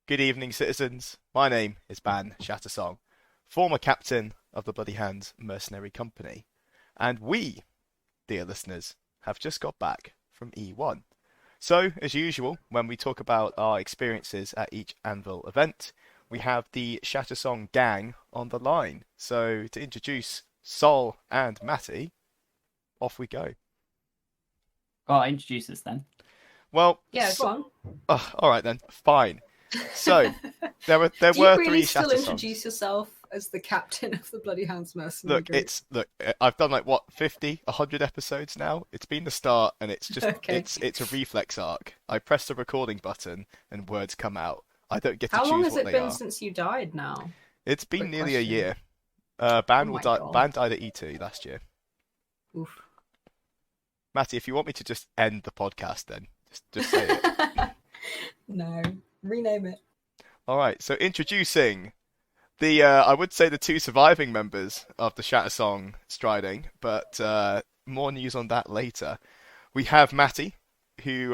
Good evening, citizens. My name is Ban Shattersong, former captain of the Bloody Hands Mercenary Company, and we, dear listeners, have just got back from E1. So, as usual, when we talk about our experiences at each Anvil event, we have the Shattersong gang on the line. So, to introduce Sol and Matty, off we go. Well, introduce us then. Well, Yeah, go on. all right then, fine. So there were Do you really three still Shattersongs. introduce yourself as the captain of the Bloody Hands Mercenary Group? Look, I've done like what 50, 100 episodes now. It's been the start, and it's just Okay. it's a reflex arc. I press the recording button, and words come out. I don't get to How choose long has what it they been are. since you died now? It's been Quick nearly a question. year. Oh Ban my God. died at E2 last year. Oof. Matty, if you want me to just end the podcast, then just say it. No, rename it. All right. So introducing the I would say the two surviving members of the Shattersong striding, but more news on that later. We have Matty, who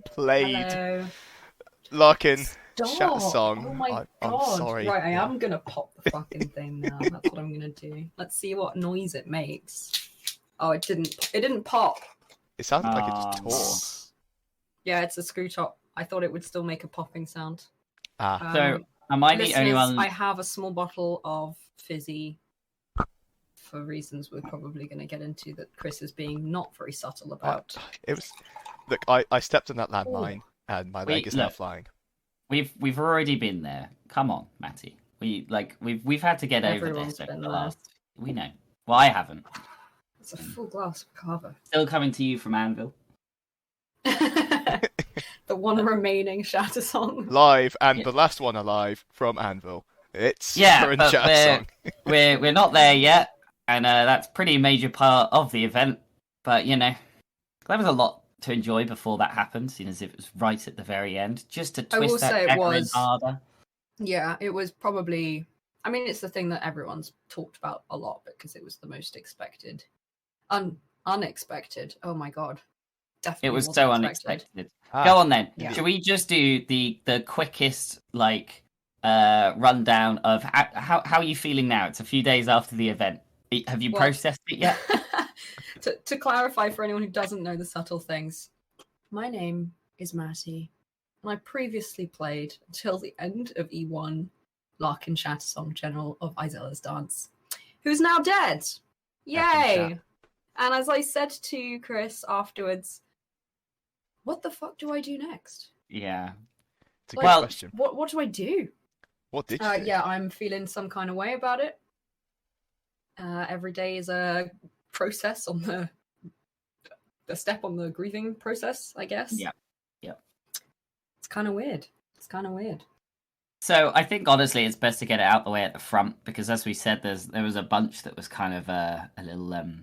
played Hello. Larkin Stop. Shattersong. Oh my I'm God. sorry. Right, I Yeah. am gonna pop the fucking thing now. That's what I'm gonna do. Let's see what noise it makes. Oh, it didn't pop. It sounded like it just no. tore. Yeah, it's a screw top. I thought it would still make a popping sound. Ah, So, am I the only Listeners, one? I have a small bottle of fizzy for reasons we're probably going to get into that Chris is being not very subtle about. it was. Look, I stepped on that landmine, and my leg is now look. flying. We've already been there. Come on, Matty. We've had to get Everyone's over this over been the there. last. We know. Well, I haven't. It's a full glass of cava. Still coming to you from Anvil. The one remaining Shattersong. Live, and Yeah. the last one alive from Anvil. It's Yeah, current but Shattersong. we're not there yet, and that's a pretty major part of the event. But there was a lot to enjoy before that happened, seeing as if it was right at the very end, just to I will twist that say it pepper in was. harder. Yeah, it was probably. I mean, it's the thing that everyone's talked about a lot because it was the most expected. Unexpected. Oh my God. Definitely It was wasn't so expected. unexpected. Ah, Go on then. Yeah. Should we just do the quickest rundown of how are you feeling now? It's a few days after the event. Have you Well- processed it yet? to clarify for anyone who doesn't know the subtle things, my name is Matty, and I previously played until the end of E1 Larkin Shattersong, General of Izella's Dance, who's now dead. Back in Yay! chat. And as I said to Chris afterwards, what the fuck do I do next? Yeah. It's a Like, good Well- question. What do I do? What did you do? Yeah, I'm feeling some kind of way about it. Every day is a process on the step on the grieving process, I guess. Yeah. Yep. It's kind of weird. So I think honestly, it's best to get it out the way at the front because, as we said, there was a bunch that was kind of a little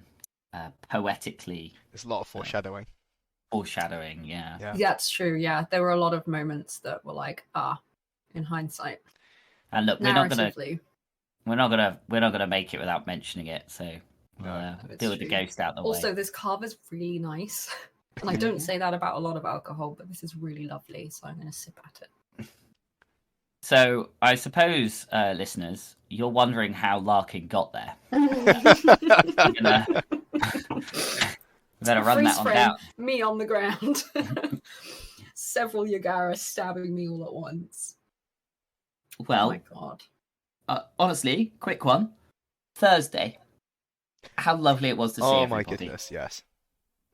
poetically There's a lot of foreshadowing. foreshadowing. Yeah. Yeah. That's true. Yeah, there were a lot of moments that were like, in hindsight, And look, narratively. we're not gonna make it without mentioning it. So we'll It's deal with the true. ghost out the Also, way. this carver's really nice, and I don't say that about a lot of alcohol, but this is really lovely, so I'm going to sip at it. So I suppose, listeners, you're wondering how Larkin got there. Gonna- Better run Freeze that one frame, down. me on the ground. Several Yagara stabbing me all at once. Oh Well, my God. honestly, quick one. Thursday. How lovely it was to see Oh my everybody. goodness, yes.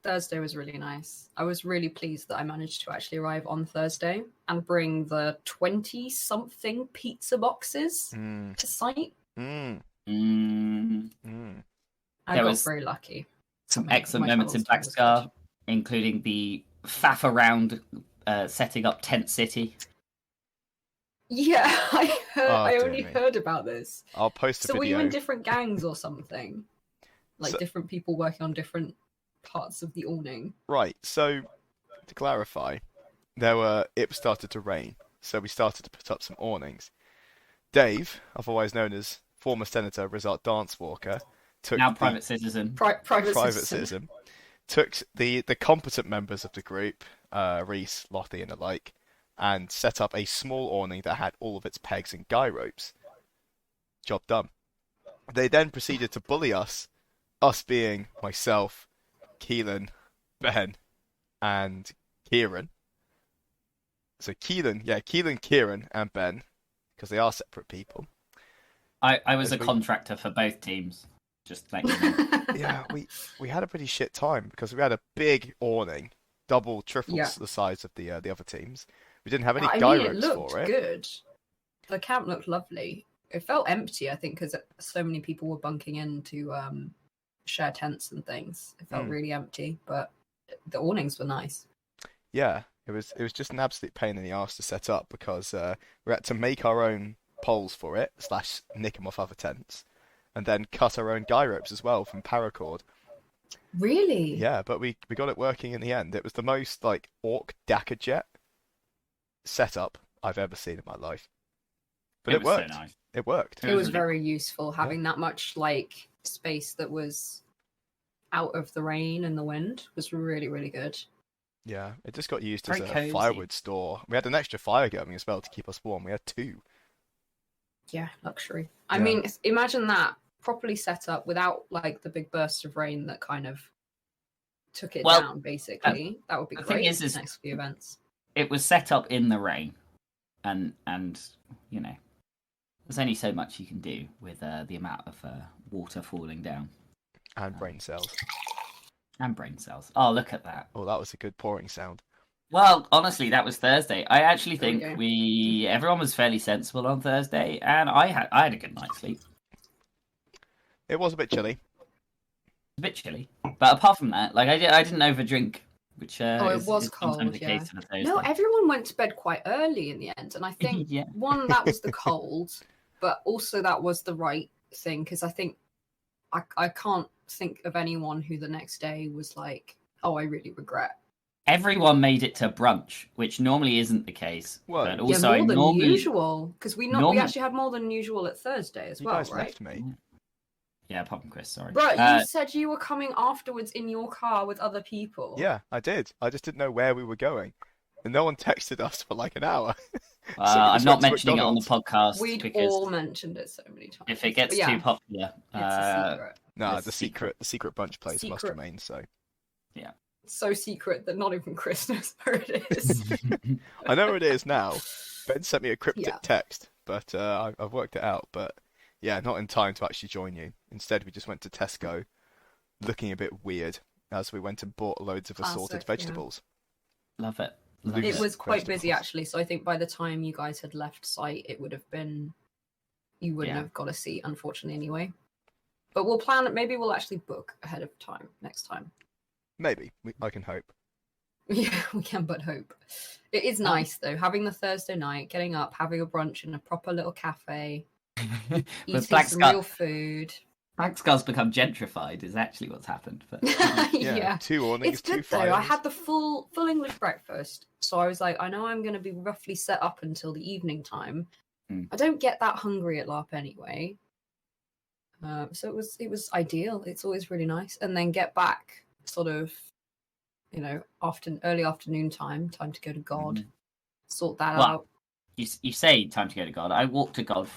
Thursday was really nice. I was really pleased that I managed to actually arrive on Thursday and bring the 20-something pizza boxes Mm, to site. mm, Mm, mm. I There got was very lucky. some My- excellent my moments in travel was Blackscar, good. including the faff around setting up Tent City. Yeah, I heard. Oh, I dear only me. heard about this. I'll post a So were you video. in different gangs or something? Like So- different people working on different parts of the awning? Right, so to clarify, it started to rain, so we started to put up some awnings. Dave, otherwise known as former Senator Result Dance Walker, took Now the private citizen. Private private citizen. citizen, took the competent members of the group, Reese, Lottie, and the like, and set up a small awning that had all of its pegs and guy ropes. Job done. They then proceeded to bully us being myself, Keelan, Ben, and Kieran. So Keelan, Kieran, and Ben, because they are separate people. I was a contractor for both teams. Just like Yeah, we had a pretty shit time because we had a big awning, triples the size of the other teams. We didn't have any guy ropes for it. It looked good. The camp looked lovely. It felt empty, I think, because so many people were bunking in to share tents and things. It felt really empty, but the awnings were nice. Yeah, it was just an absolute pain in the arse to set up because we had to make our own poles for it, / nick them off other tents, and then cut our own guy ropes as well from paracord. Really? Yeah, but we got it working in the end. It was the most like orc Dakar jet setup I've ever seen in my life. But it worked. So nice. It worked. It was very useful having that much like space that was out of the rain and the wind was really, really good. Yeah, it just got used Very as a cozy. firewood store. We had an extra fire going as well to keep us warm. We had 2. Yeah, luxury. I Yeah. mean, imagine that properly set up without like the big burst of rain that kind of took it down, basically. That would be the great thing is for the next few events. It was set up in the rain, and you know, there's only so much you can do with the amount of water falling down. And brain cells. And brain cells. Oh, look at that. Oh, that was a good pouring sound. Well, honestly, that was Thursday. I actually There we think go. everyone was fairly sensible on Thursday, and I had a good night's sleep. It was a bit chilly. A bit chilly, but apart from that, like I didn't overdrink, which it is was sometimes cold, the yeah. case on a Thursday. No, everyone went to bed quite early in the end, and I think Yeah. one, that was the cold, but also that was the right thing because I think I can't think of anyone who the next day was like, "Oh, I really regret." Everyone made it to brunch, which normally isn't the case. Well, but yeah, also more than normally, usual because we actually had more than usual at Thursday as You well, guys right? left me. Yeah, apart from Chris, sorry. Bro, you said you were coming afterwards in your car with other people. Yeah, I did. I just didn't know where we were going. And no one texted us for like an hour. So we I'm just not went to mentioning it on the McDonald's. podcast We'd because all mentioned it so many times. if it gets But yeah, too popular, it's a secret. No, It's the secret brunch place must Secret. remain so. So secret that not even Chris knows where it is. I know where it is now. Ben sent me a cryptic Yeah. text, but I've worked it out. But yeah, not in time to actually join you. Instead, we just went to Tesco, looking a bit weird as we went and bought loads of assorted Classic, yeah. vegetables. love it. Love It it. was quite busy Vegetables. actually, so I think by the time you guys had left site, it would have been you wouldn't Yeah. have got a seat, unfortunately, anyway. But we'll plan it. Maybe we'll actually book ahead of time next time. Maybe. I can hope. Yeah, we can but hope. It is nice though, having the Thursday night, getting up, having a brunch in a proper little cafe, But eating Black some Skull, real food. Black Skull's become gentrified is actually what's happened. But Yeah. 2 awnings, It's 2 good though. fires. I had the full English breakfast, so I was like, I know I'm going to be roughly set up until the evening time. Mm. I don't get that hungry at LARP anyway, so it was ideal. It's always really nice, and then get back sort of, early afternoon time to go to God, sort that Well, out. you say time to go to God. I walked to God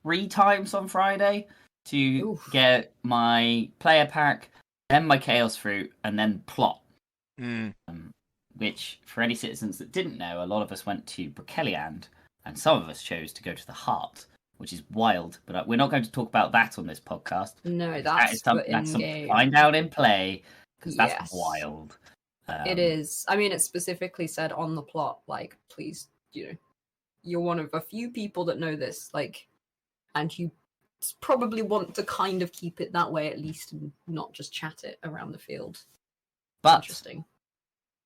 3 times on Friday to Oof. get my player pack, then my chaos fruit, and then plot. Mm. Which, for any citizens that didn't know, a lot of us went to Brokeliand, and some of us chose to go to the Heart, which is wild. But we're not going to talk about that on this podcast. No, That that's is for something to in-game. find out in play, because that's Yes. wild. It is. I mean, it specifically said on the plot, like, please, you're one of a few people that know this, like, and you probably want to kind of keep it that way at least and not just chat it around the field. But Interesting.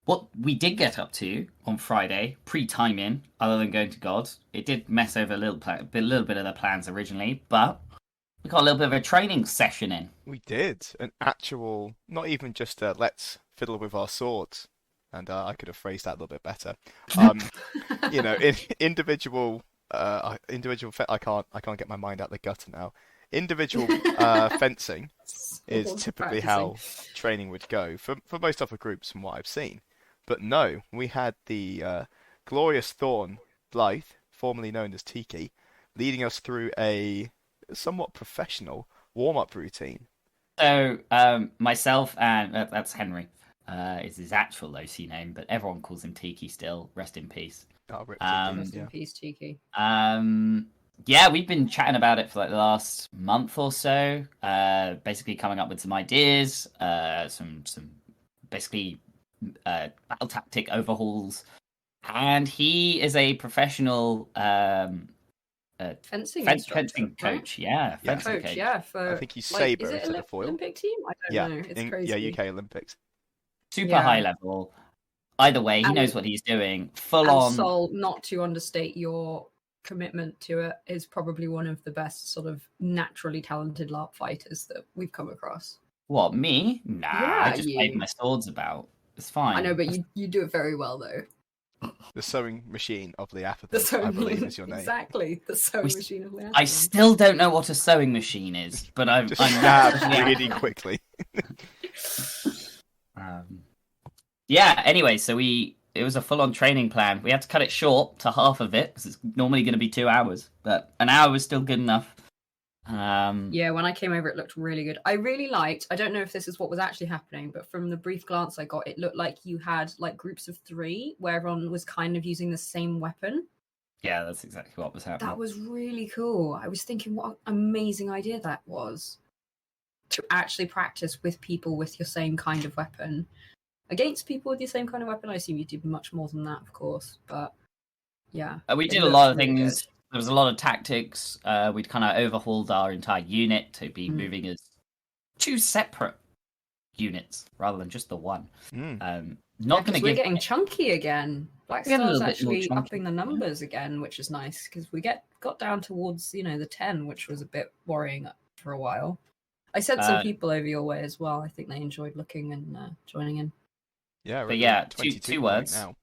what we did get up to on Friday, pre-timing, other than going to God, it did mess over a little bit of the plans originally, but we got a little bit of a training session in. We did. An actual, not even just let's fiddle with our swords. And I could have phrased that a little bit better. Individual, I can't get my mind out the gutter now. Individual fencing is Swords typically practicing. how training would go for most other groups from what I've seen. But no, we had the Glorious Thorn Blythe, formerly known as Tiki, leading us through a somewhat professional warm-up routine. So, myself and that's Henry. Is his actual OC name, but everyone calls him Tiki still. Rest in peace. Oh, Rip Rest Tiki, in yeah. peace, Tiki. Yeah, we've been chatting about it for like the last month or so. Basically coming up with some ideas, some basically battle tactic overhauls. And he is a professional Fencing fencing instructor, right? coach. Yeah, Yeah. fencing Coach, yeah. For I think he's like, is Sabre it instead of foil. Olympic team? I don't know. It's crazy. Yeah, UK Olympics. Super Yeah. high level. Either way, he And- knows what he's doing. Full And on. Sol, not to understate your commitment to it, is probably one of the best sort of naturally talented LARP fighters that we've come across. What, me? Nah, Yeah, I just you. wave my swords about. It's fine. I know, but you do it very well, though. The sewing machine of the The Apathy, sewing I believe is your name. Exactly, the sewing We- machine of the I still don't know what a sewing machine is, but I'm Just I'm stab naturally really quickly. Yeah, anyway, so it was a full-on training plan. We had to cut it short to half of it, because it's normally going to be 2 hours, but an hour was still good enough. Yeah, when I came over, it looked really good. I really liked, I don't know if this is what was actually happening, but from the brief glance I got, it looked like you had like groups of 3 where everyone was kind of using the same weapon. Yeah, that's exactly what was happening. That was really cool. I was thinking what an amazing idea that was, to actually practice with people with your same kind of weapon. Against people with your same kind of weapon, I assume you did much more than that, of course. But yeah, We it did a looked lot of really things. good. There was a lot of tactics. We'd kind of overhauled our entire unit to be Mm. moving as 2 separate units rather than just the one. Mm. Not going to We're give. getting chunky again. Black We're getting a Star's little bit more actually chunky, upping the numbers again, which is nice because we got down towards the 10, which was a bit worrying for a while. I sent some people over your way as well. I think they enjoyed looking and joining in. Yeah, But we're yeah, at two 22 words. now.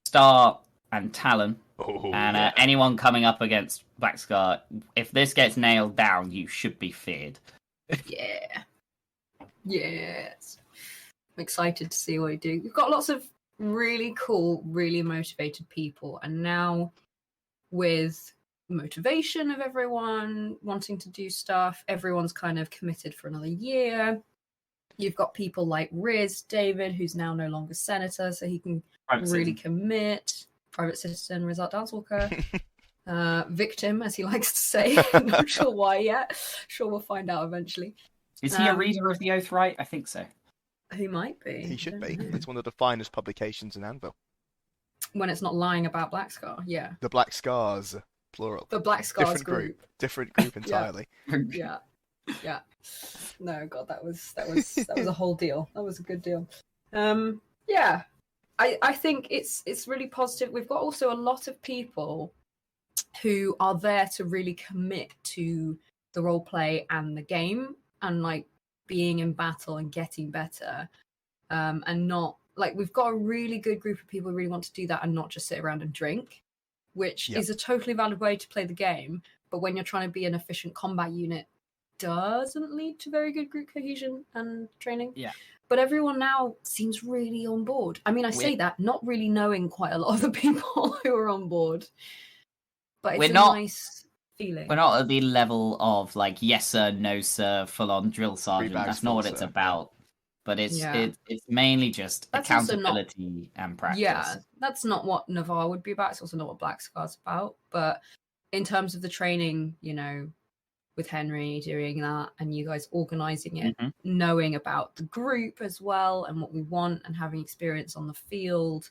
Star and Talon. Oh, And yeah. anyone coming up against Black Scar, if this gets nailed down, you should be feared. Yeah. Yes. I'm excited to see what we do. We've got lots of really cool, really motivated people. And now with motivation of everyone wanting to do stuff, everyone's kind of committed for another year. You've got people like Riz David, who's now no longer senator, so he can really commit. Private citizen, Rizat Dancewalker. Victim, as he likes to say. Not sure why yet. Sure we'll find out eventually. Is he a reader of the Oath, right? I think so. He might be. He should I be. don't know. It's one of the finest publications in Anvil. When it's not lying about Black Scar, yeah. The Black Scars, plural. The Black Scars Different group. Different group entirely. Yeah. Yeah. No, God, that was a whole deal. That was a good deal. Yeah. I think it's really positive. We've got also a lot of people who are there to really commit to the role play and the game and like being in battle and getting better. And not like we've got a really good group of people who really want to do that and not just sit around and drink, which is a totally valid way to play the game. But when you're trying to be an efficient combat unit, doesn't lead to very good group cohesion and training. Yeah. But everyone now seems really on board. I mean, I say that not really knowing quite a lot of the people who are on board. But it's nice feeling. We're not at the level of like yes sir, no sir, full on drill sergeant. That's not what it's about. But it's mainly just That's accountability and practice. Yeah, that's not what Navarre would be about. It's also not what Black Scar's about. But in terms of the training, with Henry doing that and you guys organizing it, knowing about the group as well and what we want and having experience on the field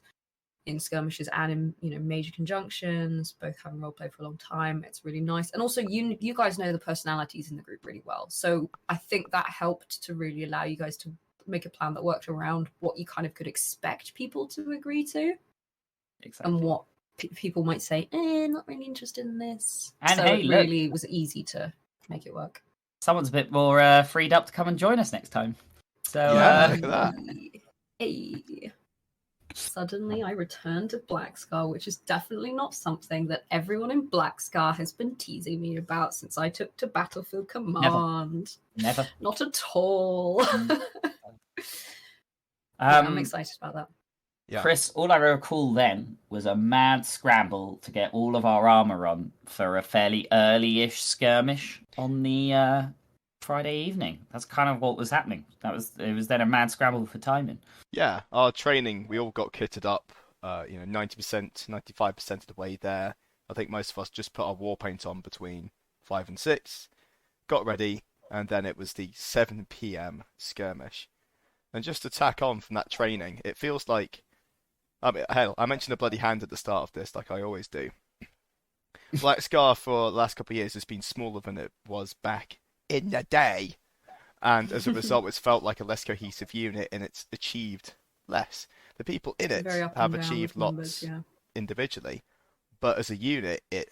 in skirmishes and in major conjunctions, both having roleplay for a long time, it's really nice. And also you guys know the personalities in the group really well, so I think that helped to really allow you guys to make a plan that worked around what you kind of could expect people to agree to. Exactly. And what people might say, not really interested in this, and so hey, it really was easy to make it work. Someone's a bit more freed up to come and join us next time. So look at that. Hey. Suddenly I returned to Black Scar, which is definitely not something that everyone in Black Scar has been teasing me about since I took to Battlefield Command. Never. Not at all. I'm excited about that. Yeah. Chris, all I recall then was a mad scramble to get all of our armor on for a fairly early-ish skirmish on the Friday evening. That's kind of what was happening. It was then a mad scramble for timing. Yeah, our training, we all got kitted up, 90%, 95% of the way there. I think most of us just put our war paint on between 5 and 6, got ready, and then it was the 7 p.m. skirmish. And just to tack on from that training, it feels like, I mean, hell, I mentioned a bloody hand at the start of this, like I always do. Black Scar for the last couple of years has been smaller than it was back in the day. And as a result, it's felt like a less cohesive unit, and it's achieved less. The people in it Very up have and down achieved with numbers, lots yeah. individually, but as a unit, it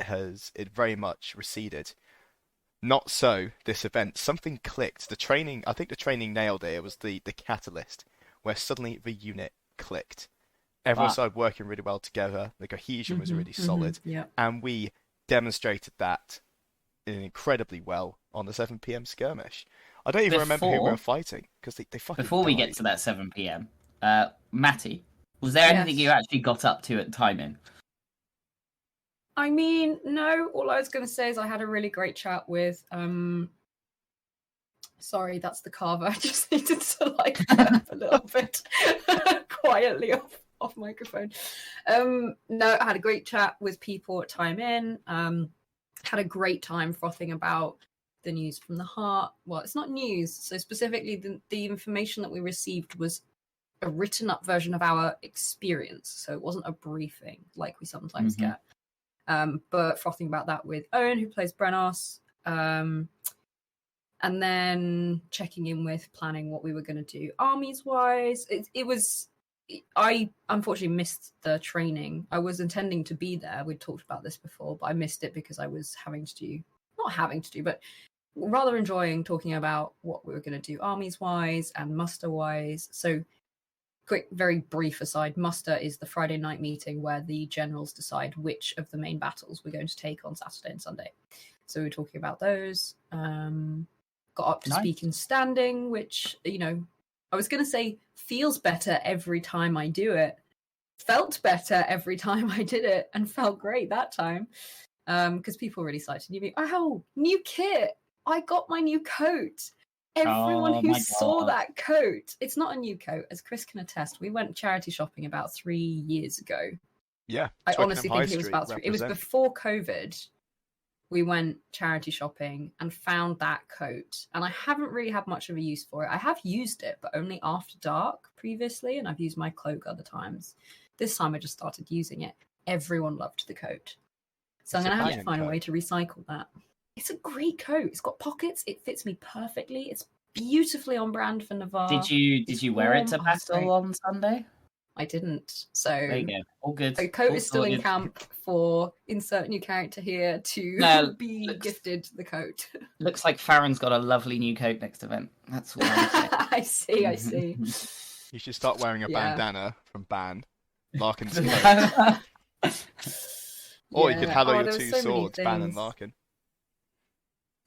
very much receded. Not so this event. Something clicked. I think the training nailed it. It was the catalyst, where suddenly the unit clicked. Everyone started working really well together. The cohesion was really solid, yeah. and we demonstrated that incredibly well on the 7 p.m. skirmish. I don't even remember who we were fighting because they fucking Before we died. get to that 7 p.m, Matty, was there anything you actually got up to at timing? I mean, no. All I was going to say is I had a really great chat with. Sorry, that's the carver. I just needed to like burp a little bit quietly off microphone. No, I had a great chat with people at Time In. Had a great time frothing about the news from the heart. Well, it's not news. So specifically, the information that we received was a written up version of our experience. So it wasn't a briefing like we sometimes get. But frothing about that with Owen, who plays Brennos. And then checking in with planning what we were going to do armies-wise. I unfortunately missed the training. I was intending to be there. We'd talked about this before, but I missed it because I was but rather enjoying talking about what we were going to do armies-wise and muster-wise. So, quick, very brief aside, muster is the Friday night meeting where the generals decide which of the main battles we're going to take on Saturday and Sunday. So we were talking about those. Got up to speak in standing, which, I was going to say feels better every time I do it. Felt better every time I did it and felt great that time. Because people really cited me. Oh, new kit! I got my new coat. Everyone who saw that coat. It's not a new coat, as Chris can attest. We went charity shopping about 3 years ago. Yeah. I honestly think it was about 3. It was before COVID. We went charity shopping and found that coat. And I haven't really had much of a use for it. I have used it, but only after dark previously. And I've used my cloak other times. This time I just started using it. Everyone loved the coat. So I'm going to have to find a way to recycle that. It's a great coat. It's got pockets. It fits me perfectly. It's beautifully on brand for Navarre. Did you wear it to battle on Sunday? I didn't. So there you go. All good. The coat is still in camp for insert new character here to be gifted the coat. Looks like Farren's got a lovely new coat next event. That's what I'm saying. I see. You should start wearing a bandana from Ban. Larkin's coat. Or you could hallow your two swords, Ban and Larkin.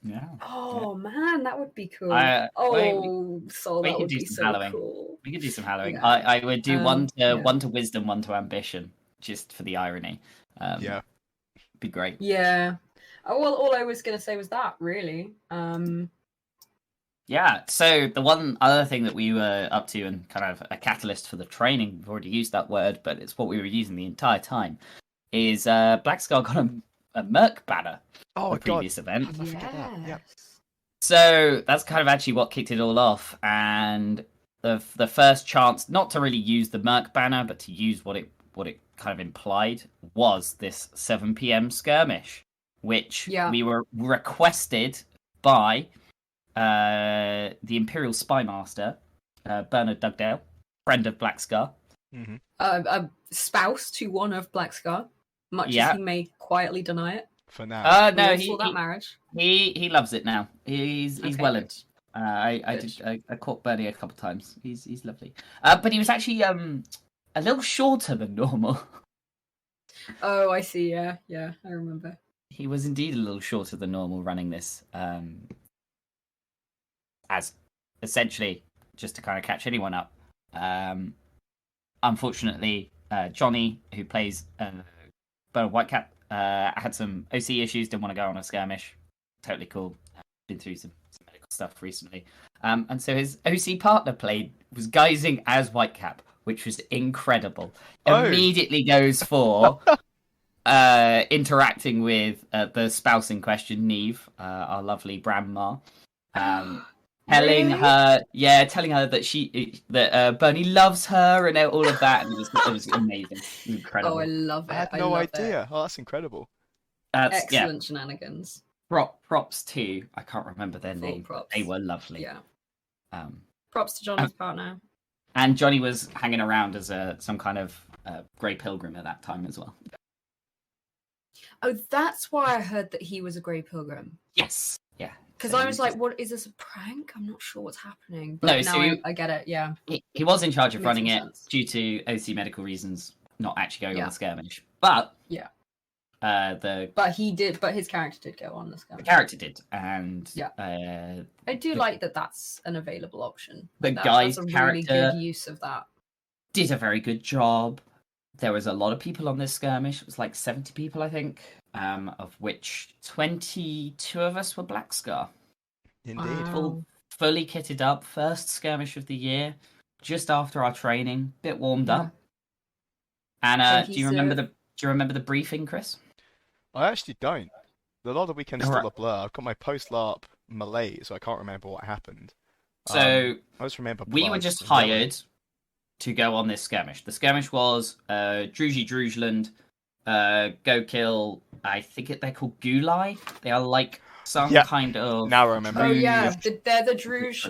Yeah. Oh man, that would be cool. That would be so hallowing. Cool. We could do some hallowing. Yeah. I would do one to wisdom, one to ambition, just for the irony. Be great. Yeah. Well, all I was going to say was that, really. Yeah. So the one other thing that we were up to, and kind of a catalyst for the training, we've already used that word, but it's what we were using the entire time, is Black Scar got a Merc banner. Oh, the previous event. Yes. So that's kind of actually what kicked it all off, and the first chance not to really use the Merc banner, but to use what it kind of implied was this 7 p.m. skirmish, which we were requested by the Imperial Spy Master, Bernard Dugdale, friend of Black Scar. Mm-hmm. A spouse to one of Black Scar, much as he may quietly deny it. For now. No, that marriage. He loves it now. He's well in. I caught Bernie a couple of times. He's lovely. But he was actually a little shorter than normal. Oh, I see. Yeah, I remember. He was indeed a little shorter than normal running this, as essentially just to kind of catch anyone up. unfortunately, Johnny, who plays Bernard Whitecap, had some OC issues, didn't want to go on a skirmish. Totally cool. Been through some medical stuff recently. And so his OC partner was guising as Whitecap, which was incredible. Oh. Immediately goes for interacting with the spouse in question, Neve, our lovely Branmar. Telling her that Bernie loves her and all of that, and it was amazing, incredible. Oh, I love it. I had no idea. Oh, that's incredible. Excellent shenanigans. Props to, I can't remember their name. Props. They were lovely. Yeah. Props to Johnny's partner. And Johnny was hanging around as some kind of Grey Pilgrim at that time as well. Oh, that's why I heard that he was a Grey Pilgrim. Yes. Yeah. Because I was like, what, is this a prank? I'm not sure what's happening. But No, now so I get it, yeah. He was in charge of Makes running more it sense. due to OC medical reasons, not actually going Yeah. on the skirmish. But Yeah. But his character did go on the skirmish. the character did, and Yeah. I do the- like that that's an available option. the That's guy's a really character good use of that. did a very good job. There was a lot of people on this skirmish. It was like 70 people, I think, of which 22 of us were Black Scar. Indeed. Wow. Fully kitted up, first skirmish of the year, just after our training, bit warmed up. And do you remember the briefing, Chris? I actually don't. A lot of the weekend's Alright. still a blur. I've got my post-LARP Malay, so I can't remember what happened. So I just remember we were blood just and hired to go on this skirmish. The skirmish was Druzy Drujland, go kill, I think they're called Gulai. They are like some Yeah. kind of... Now I remember. Oh yeah, Druze. they're the Druze.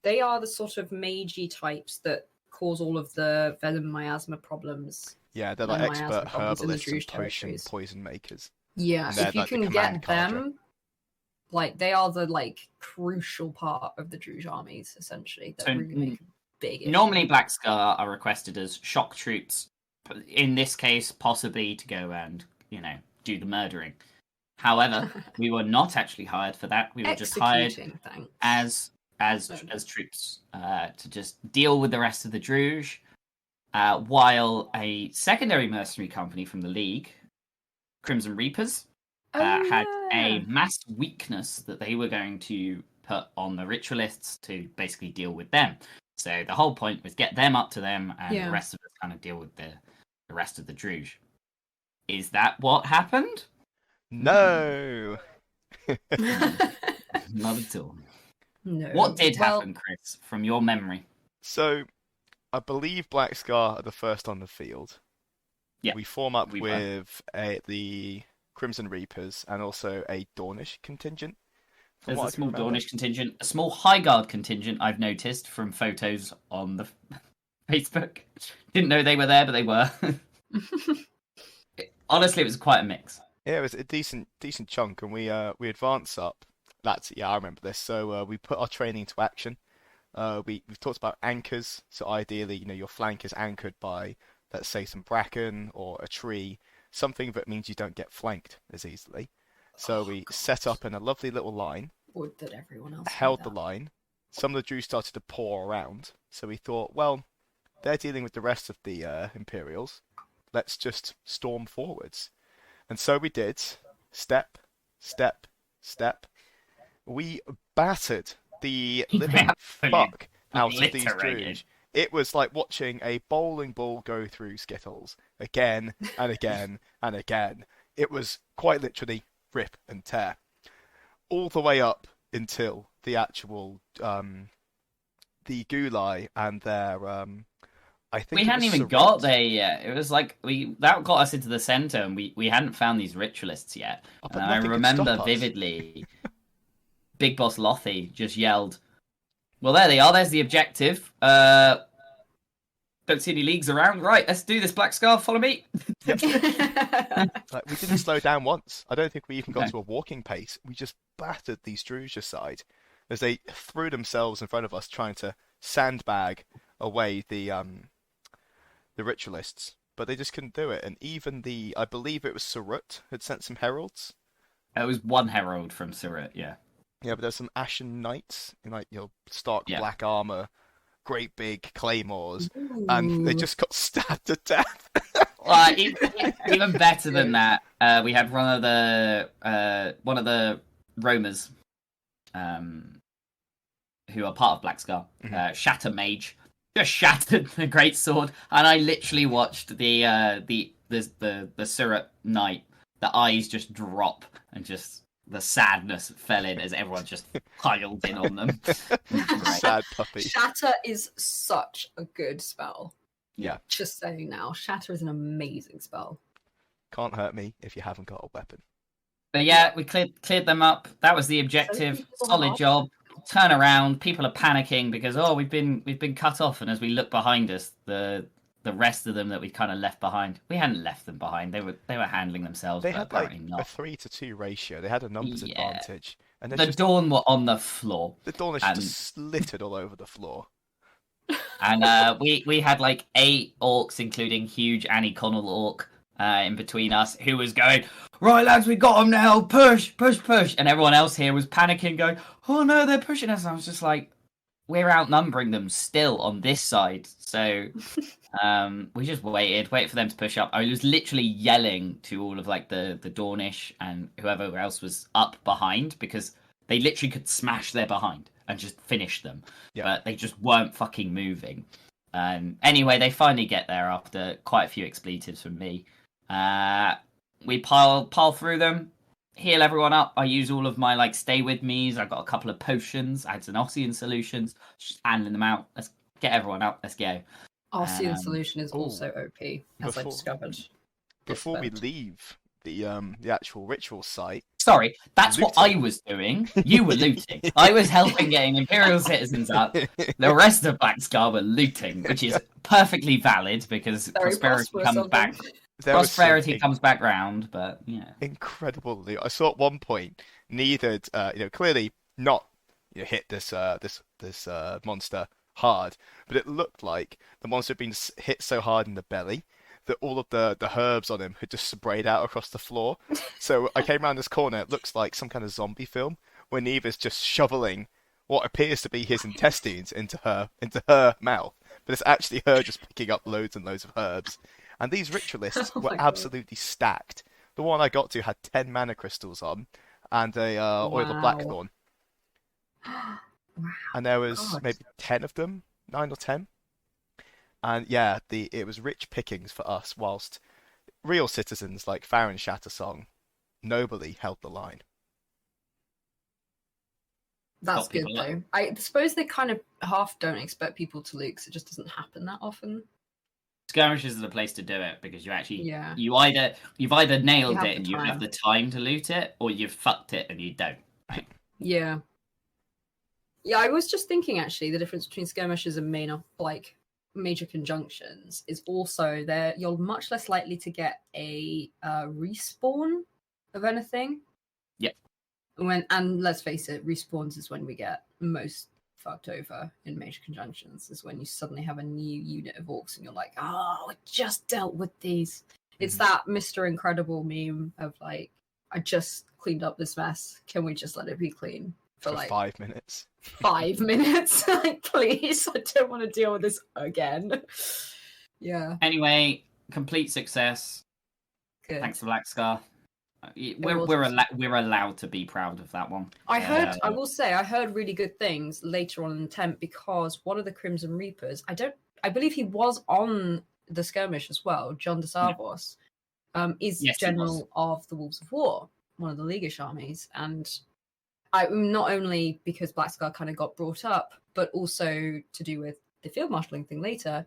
They are the sort of magey types that cause all of the venom miasma problems. Yeah, they're like and miasma expert problems in the herbalists and Druze potion territories. poison makers. Yeah, And they're if you like the can command get cadre. them, like they are the like crucial part of the Druze armies, essentially. That So, really make a big issue. Normally Black Scar are requested as shock troops. In this case, possibly to go and, do the murdering. However, we were not actually hired for that. We were just hired Executing, thanks. as troops to just deal with the rest of the Druge, while a secondary mercenary company from the League, Crimson Reapers, had a mass weakness that they were going to put on the ritualists to basically deal with them. So the whole point was get them up to them, and Yeah. the rest of us kind of deal with the rest of the Druge. Is that what happened? No. Not at all. No. What did Well, happen, Chris, from your memory? So, I believe Black Scar are the first on the field. Yeah, We form up we were. with the Crimson Reapers and also a Dornish contingent. from There's what a I can small remember. Dornish contingent, a small High Guard contingent I've noticed from photos on the Facebook. Didn't know they were there, but they were. Honestly, it was quite a mix. Yeah, it was a decent chunk, and we advance up. I remember this. So we put our training to action. We've talked about anchors. So ideally, your flank is anchored by, let's say, some bracken or a tree, something that means you don't get flanked as easily. So we set up in a lovely little line, Would that everyone else held do the that. line. Some of the Jews started to pour around, so we thought, well, they're dealing with the rest of the Imperials. Let's just storm forwards. And so we did. Step, step, step. We battered the living fuck out of these Obliterated. Druge. It was like watching a bowling ball go through Skittles again and again and again. It was quite literally rip and tear. All the way up until the actual the Gulai and their I think We it hadn't was even Sarut. got there yet. It was like that got us into the center, and we hadn't found these ritualists yet. Oh, but And I nothing could remember stop us. vividly, Big Boss Lothy just yelled, "Well, there they are. There's the objective. Don't see any leagues around. Right, let's do this. Black Scarf, follow me." Like, we didn't slow down once. I don't think we even got No. to a walking pace. We just battered these Druze aside as they threw themselves in front of us, trying to sandbag away the ritualists. But they just couldn't do it. And even I believe it was Sarut, had sent some heralds. It was one herald from Surut, yeah. Yeah, but there's some Ashen Knights in stark Yeah. black armor great big claymores, and they Ooh. just got stabbed to death. Well, even better than that, we had one of the roamers, who are part of Black Scar, Shatter Mage, just shattered the great sword, and I literally watched the Surrey Knight, the eyes just drop, and just the sadness fell in as everyone just piled in on them. Sad puppy. Shatter is such a good spell. Yeah. Just saying now, Shatter is an amazing spell. Can't hurt me if you haven't got a weapon. But yeah, we cleared them up. That was the objective. people Solid have- job. Turn around. People are panicking because we've been cut off, and as we look behind us, the rest of them that we kind of left behind, we hadn't left them behind. They were handling themselves. They but had like apparently a not. 3-to-2 ratio. They had a numbers advantage, and The Dawn were on the floor. the Dornish just slittered all over the floor. And we had like 8 orcs, including huge Annie Connell orc, in between us, who was going, right lads, we got them now, push, push, push. And everyone else here was panicking, going, oh no, they're pushing us. And I was just like, we're outnumbering them still on this side. So we just waited for them to push up. I was literally yelling to all of like the Dornish and whoever else was up behind, because they literally could smash their behind and just finish them. Yeah. But they just weren't fucking moving. Anyway, they finally get there after quite a few expletives from me. We pile through them, heal everyone up. I use all of my like stay with me's. I got a couple of potions. I had some Ossian solutions. Just handling them out. Let's get everyone up. Let's go. Arcean solution is ooh. also OP, as I discovered. Before we leave the actual ritual site. Sorry, that's Looting. what I was doing. You were looting. I was helping getting Imperial citizens up. The rest of Black Scar were looting, which is perfectly valid because Very prosperity prosperous comes of back. them. There was Prosperity some comes back round, but yeah. incredible loot. I saw at one point needed, clearly not hit this monster hard, but it looked like the monster had been hit so hard in the belly that all of the herbs on him had just sprayed out across the floor. So I came around this corner. It looks like some kind of zombie film where Neve is just shoveling what appears to be his intestines into her mouth, but it's actually her just picking up loads and loads of herbs. And these ritualists Oh were my God. absolutely stacked. The one I got to had 10 mana crystals on and a oil of blackthorn. Wow. And there was God. maybe 10 of them, 9 or 10. And yeah, it was rich pickings for us, whilst real citizens like Farren Shattersong nobly held the line. That's Got good people up. though. I suppose they kind of half don't expect people to loot because it just doesn't happen that often. Skirmishes are the place to do it because you actually Yeah. you've either nailed have it the and you time. have the time to loot it, or you've fucked it and you don't. Right? Yeah. Yeah, I was just thinking actually the difference between skirmishes and major conjunctions is also you're much less likely to get a respawn of anything. Yep. And let's face it, respawns is when we get most fucked over in major conjunctions, is when you suddenly have a new unit of orcs and you're like, oh, I just dealt with these. It's that Mr. Incredible meme of like, I just cleaned up this mess. Can we just let it be clean for like 5 minutes. 5 minutes? Like, please, I don't want to deal with this again. Yeah. Anyway, complete success. Good. Thanks to Black Scar. We're was we're allowed to be proud of that one. I will say, I heard really good things later on in the tent because one of the Crimson Reapers, I believe he was on the skirmish as well, John de Savos, is Yes, he was. general of the Wolves of War, one of the Leaguish armies. And not only because Black Scar kind of got brought up, but also to do with the field marshalling thing later,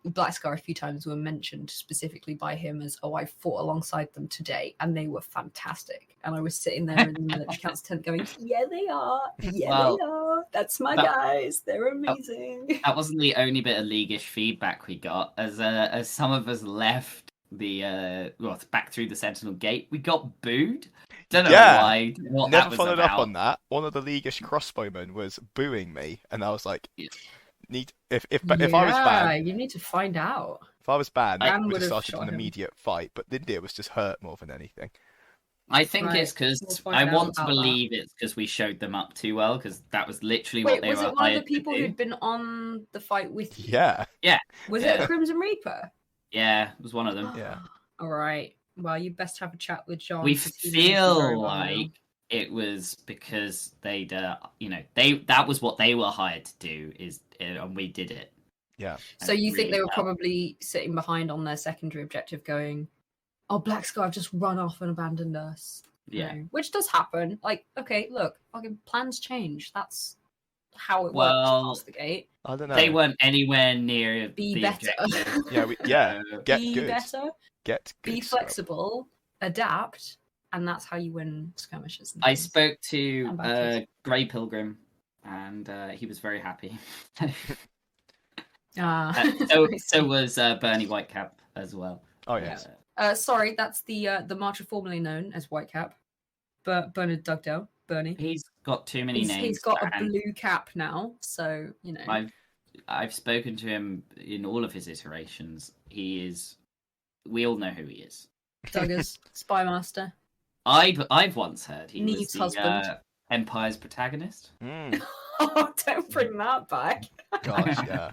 Black Scar a few times were mentioned specifically by him as, oh, I fought alongside them today and they were fantastic. And I was sitting there in the military council tent going, yeah, they are. Yeah, Well, they are. That's my guys. They're amazing. That wasn't the only bit of leaguish feedback we got. As some of us left back through the Sentinel Gate, we got booed. Don't know why. What that Never was followed about. up on that. One of the Leaguish crossbowmen was booing me, and I was like, if I was banned, you need to find out. if I was banned, Bran we would would have have started shot an him. immediate fight. But Lindir was just hurt more than anything. I think Right, it's because we'll find I out want to about that. believe it's because we showed them up too well, because that was literally Wait, what they was were it one of the hired to people do. who'd been on the fight with you? Yeah. Was it a Crimson Reaper? Yeah, it was one of them. Yeah. All right. Well, you best have a chat with John. We 'cause he knows you very feel well like now. it was because they'd, that was what they were hired to do, and we did it. Yeah. So And you think really they were well. probably sitting behind on their secondary objective, going, "Oh, Black Sky have just run off and abandoned us." You Yeah. know, which does happen. Like, okay, look, fucking plans change. That's how it Well, works past the gate. I don't know. They weren't anywhere near Be the better. objective. Yeah. Get Be good. better. Get good. Be scrub. flexible. Adapt, and that's how you win skirmishes. And I things. spoke to And battles. Grey Pilgrim, and he was very happy. Very So sweet. was Bernie Whitecap as well. Oh yes. Sorry, that's the marcher formerly known as Whitecap, but Bernard Dugdale, Bernie. He's got too many names. He's got a and blue cap now, so you know. I've spoken to him in all of his iterations. He is. We all know who he is. Duggars, Spymaster. I've once heard he Neve's was the husband. Empire's protagonist. Oh, don't bring that back. Gosh, yeah.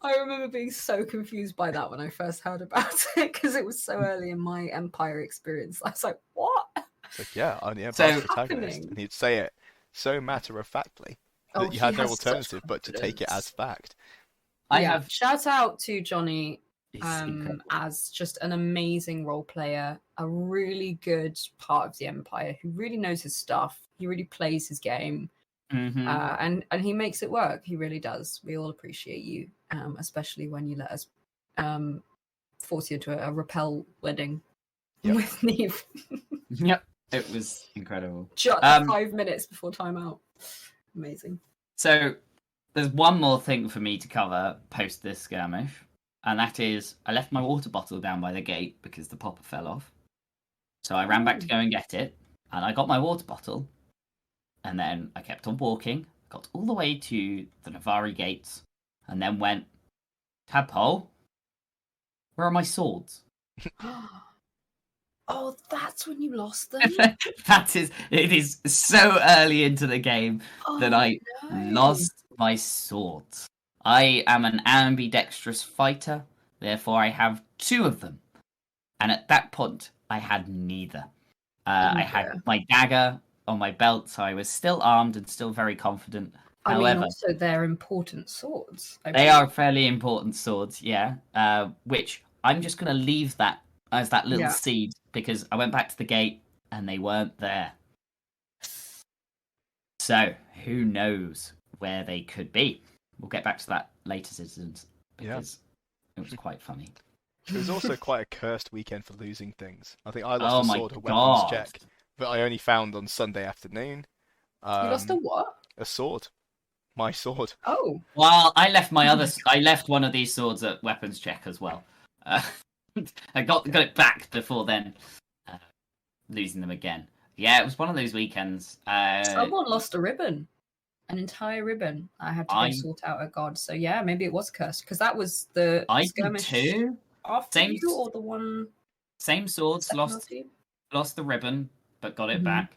I remember being so confused by that when I first heard about it because it was so early in my Empire experience. I was like, "What?" It's like, yeah, I'm the So- Empire's protagonist, happening? and he'd say it so matter-of-factly that Oh, you he had no has such alternative but to take it confidence. as fact. I Yeah, have. shout out to Johnny He's incredible. as just an amazing role player, a really good part of the Empire who really knows his stuff. He really plays his game, Mhm. and he makes it work. He really does. We all appreciate you, especially when you let us force you into a rappel wedding Yep. with Neve. Yep, it was incredible. Just 5 minutes before timeout. Amazing. So there's one more thing for me to cover post this skirmish, and that is I left my water bottle down by the gate because the popper fell off. So I ran back to go and get it, and I got my water bottle, and then I kept on walking, got all the way to the Navari gates, and then went, Tadpole, where are my swords? Oh, that's when you lost them. It is so early into the game that I no. lost my swords. I am an ambidextrous fighter, therefore I have 2 of them. And at that point, I had neither. I had my dagger on my belt, so I was still armed and still very confident. I mean, However, also they're important swords. they are fairly important swords, yeah. Which I'm just going to leave that as that little seed, because I went back to the gate and they weren't there. So, who knows where they could be? We'll get back to that later, citizens, because it was quite funny. It was also quite a cursed weekend for losing things. I think I Oh lost a my sword at weapons God. check that I only found on Sunday afternoon. You lost a what? A sword. My sword. Oh, Well, I left I left one of these swords at weapons check as well. I got it back before then, losing them again. Yeah, it was one of those weekends. someone lost a ribbon, an entire ribbon. I had to go sort out a god. So yeah, maybe it was cursed because that was the I did skirmish too. after you, or the one Same swords, second after you? lost the ribbon, but got it back.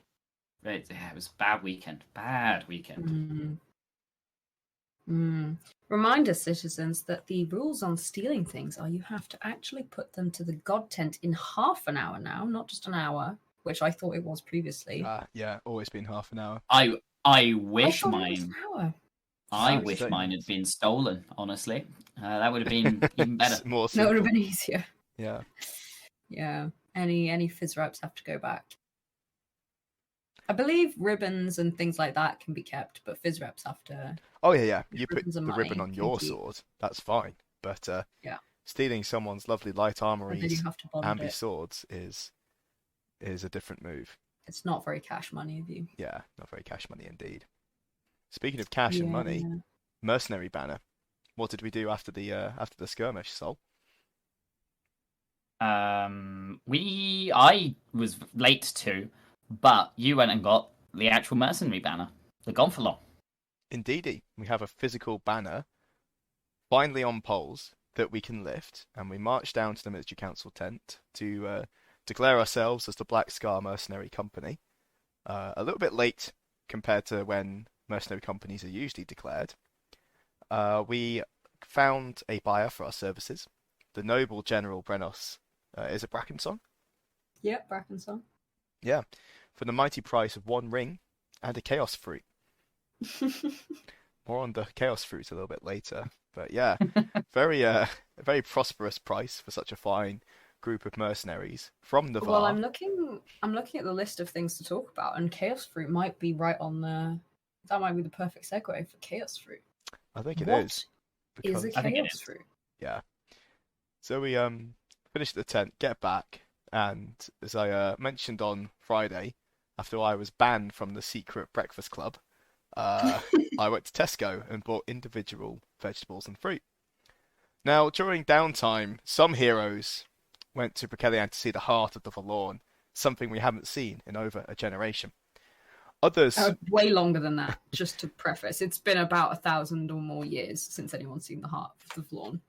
It was a bad weekend. Bad weekend. Remind us, citizens, that the rules on stealing things are you have to actually put them to the god tent in half an hour now, not just an hour, which I thought it was previously. Yeah, always been half an hour. I wish thought it was an hour. I wish mine had been stolen, honestly. That would have been even better. More That would have simple. been easier. Yeah. Yeah. Any fizz wraps have to go back. I believe ribbons and things like that can be kept, but fizz wraps have to. Oh yeah. You put ribbons the and ribbon money on your can keep. sword. That's fine. But Yeah. stealing someone's lovely light And then armories, you have to bond ambi it. swords is a different move. It's not very cash money of you. Yeah, not very cash money indeed. Speaking of cash and money, Yeah. mercenary banner. What did we do after the skirmish, Sol? I was late too, but you went and got the actual mercenary banner, the Gonfalon. Indeedy, we have a physical banner, finally on poles that we can lift, and we march down to the military council tent to declare ourselves as the Black Scar Mercenary Company. A little bit late compared to when mercenary companies are usually declared. We found a buyer for our services. The noble General Brenos, is it Brackensong? Yep, Brackensong. Yeah, for the mighty price of 1 ring and a chaos fruit. More on the chaos fruit a little bit later. But yeah, a very prosperous price for such a fine group of mercenaries from Navarre. Well, I'm looking at the list of things to talk about, and chaos fruit might be right on the. That might be the perfect segue for chaos fruit. I think it What is. is a I think it chaos is. fruit? Yeah. So we finish the tent, get back, and as I mentioned on Friday, after I was banned from the secret breakfast club, I went to Tesco and bought individual vegetables and fruit. Now, during downtime, some heroes went to Brokelian to see the heart of the Forlorn, something we haven't seen in over a generation. Others, Way longer than that, just to preface. It's been about 1,000 or more years since anyone's seen the heart of the Vlorn.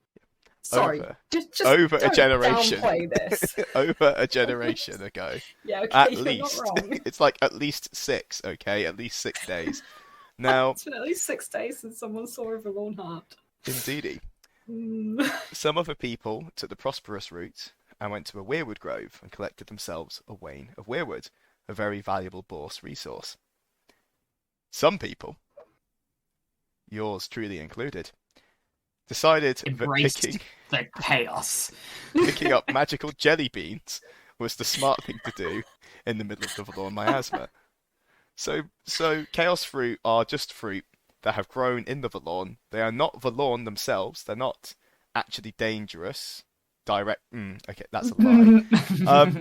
Sorry, just over a don't generation. downplay this. over a generation ago. Yeah, okay, At you're least. not wrong. It's like at least 6, okay? At least 6 days. Now, It's been at least 6 days since someone saw a Vlorn heart. indeedy. Mm. Some other people took the prosperous route and went to a weirwood grove and collected themselves a wain of weirwood, a very valuable bourse resource. Some people, yours truly included, decided that Embraced the chaos. picking up magical jelly beans was the smart thing to do in the middle of the Vlorn miasma. So chaos fruit are just fruit that have grown in the Vlorn. They are not Vlorn themselves. They're not actually dangerous. Okay, that's a lie.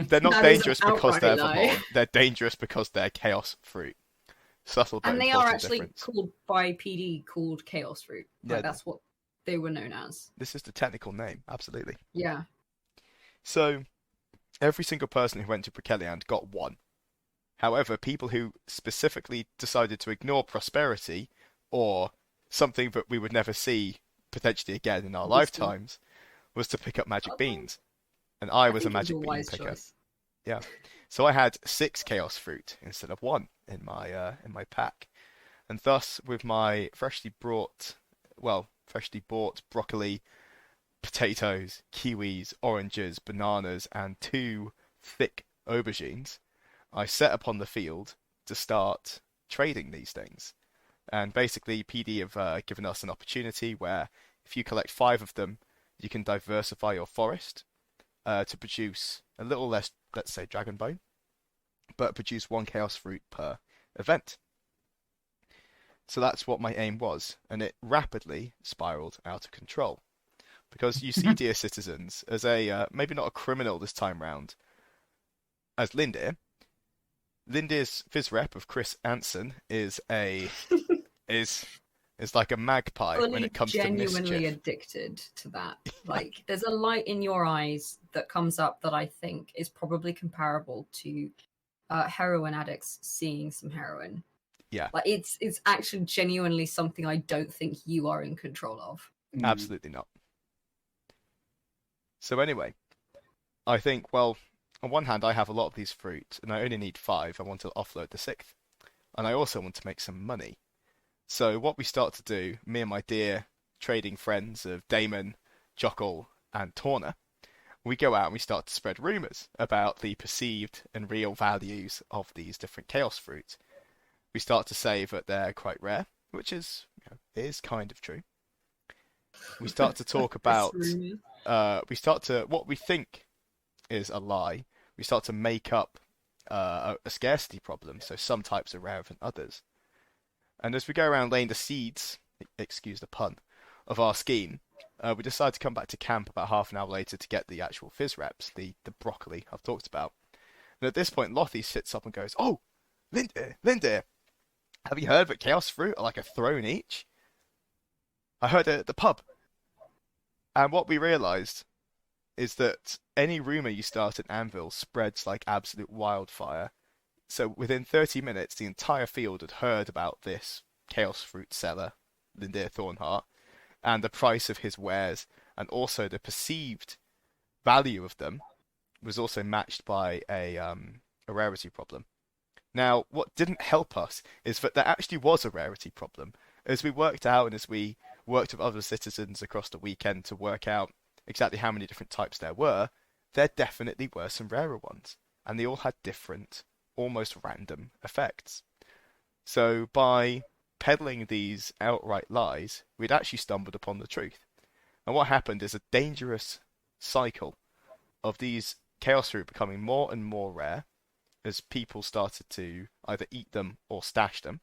They're not That is dangerous an because they're outright lie. Vlorn. They're dangerous because they're chaos fruit. Subtle but And they are important actually difference. called by PD called chaos fruit. Like, Yeah. that's what they were known as. This is the technical name, absolutely. Yeah. So every single person who went to Brokeliand got one. However, people who specifically decided to ignore prosperity or something that we would never see potentially again in our lifetimes was to pick up magic beans. And I was a think it magic a bean wise picker. choice. Yeah. So I had 6 chaos fruit instead of 1 in my pack. And thus with my freshly bought broccoli, potatoes, kiwis, oranges, bananas, and 2 thick aubergines, I set upon the field to start trading these things. And basically, PD have given us an opportunity where if you collect 5 of them, you can diversify your forest to produce a little less, let's say, dragon bone, but produce 1 chaos fruit per event. So that's what my aim was, and it rapidly spiraled out of control. Because you see, dear citizens, as a maybe not a criminal this time round, as Lindir. Lindir's phys rep of Chris Anson is like a magpie when it comes to genuinely mischief. addicted to that. Like, there's a light in your eyes that comes up that I think is probably comparable to heroin addicts seeing some heroin. Yeah. Like, it's actually genuinely something I don't think you are in control of. Absolutely not. So anyway, I think, well, on one hand, I have a lot of these fruit, and I only need 5. I want to offload the 6th. And I also want to make some money. So what we start to do, me and my dear trading friends of Damon, Jockle, and Torna, we go out and we start to spread rumours about the perceived and real values of these different chaos fruits. We start to say that they're quite rare, which is kind of true. We start to talk about what we think is a lie. We start to make up a scarcity problem, so some types are rarer than others. And as we go around laying the seeds, excuse the pun, of our scheme, we decide to come back to camp about half an hour later to get the actual fizz reps, the broccoli I've talked about. And at this point, Lottie sits up and goes, "Oh, Lindir, have you heard that chaos fruit are like a throne each? I heard it at the pub." And what we realised is that any rumour you start at Anvil spreads like absolute wildfire. So within 30 minutes, the entire field had heard about this chaos fruit seller, Lindir Thornheart, and the price of his wares, and also the perceived value of them, was also matched by a rarity problem. Now, what didn't help us is that there actually was a rarity problem. As we worked out and as we worked with other citizens across the weekend to work out exactly how many different types there definitely were some rarer ones. And they all had different, almost random effects. So by peddling these outright lies, we'd actually stumbled upon the truth. And what happened is a dangerous cycle of these chaos fruit becoming more and more rare as people started to either eat them or stash them.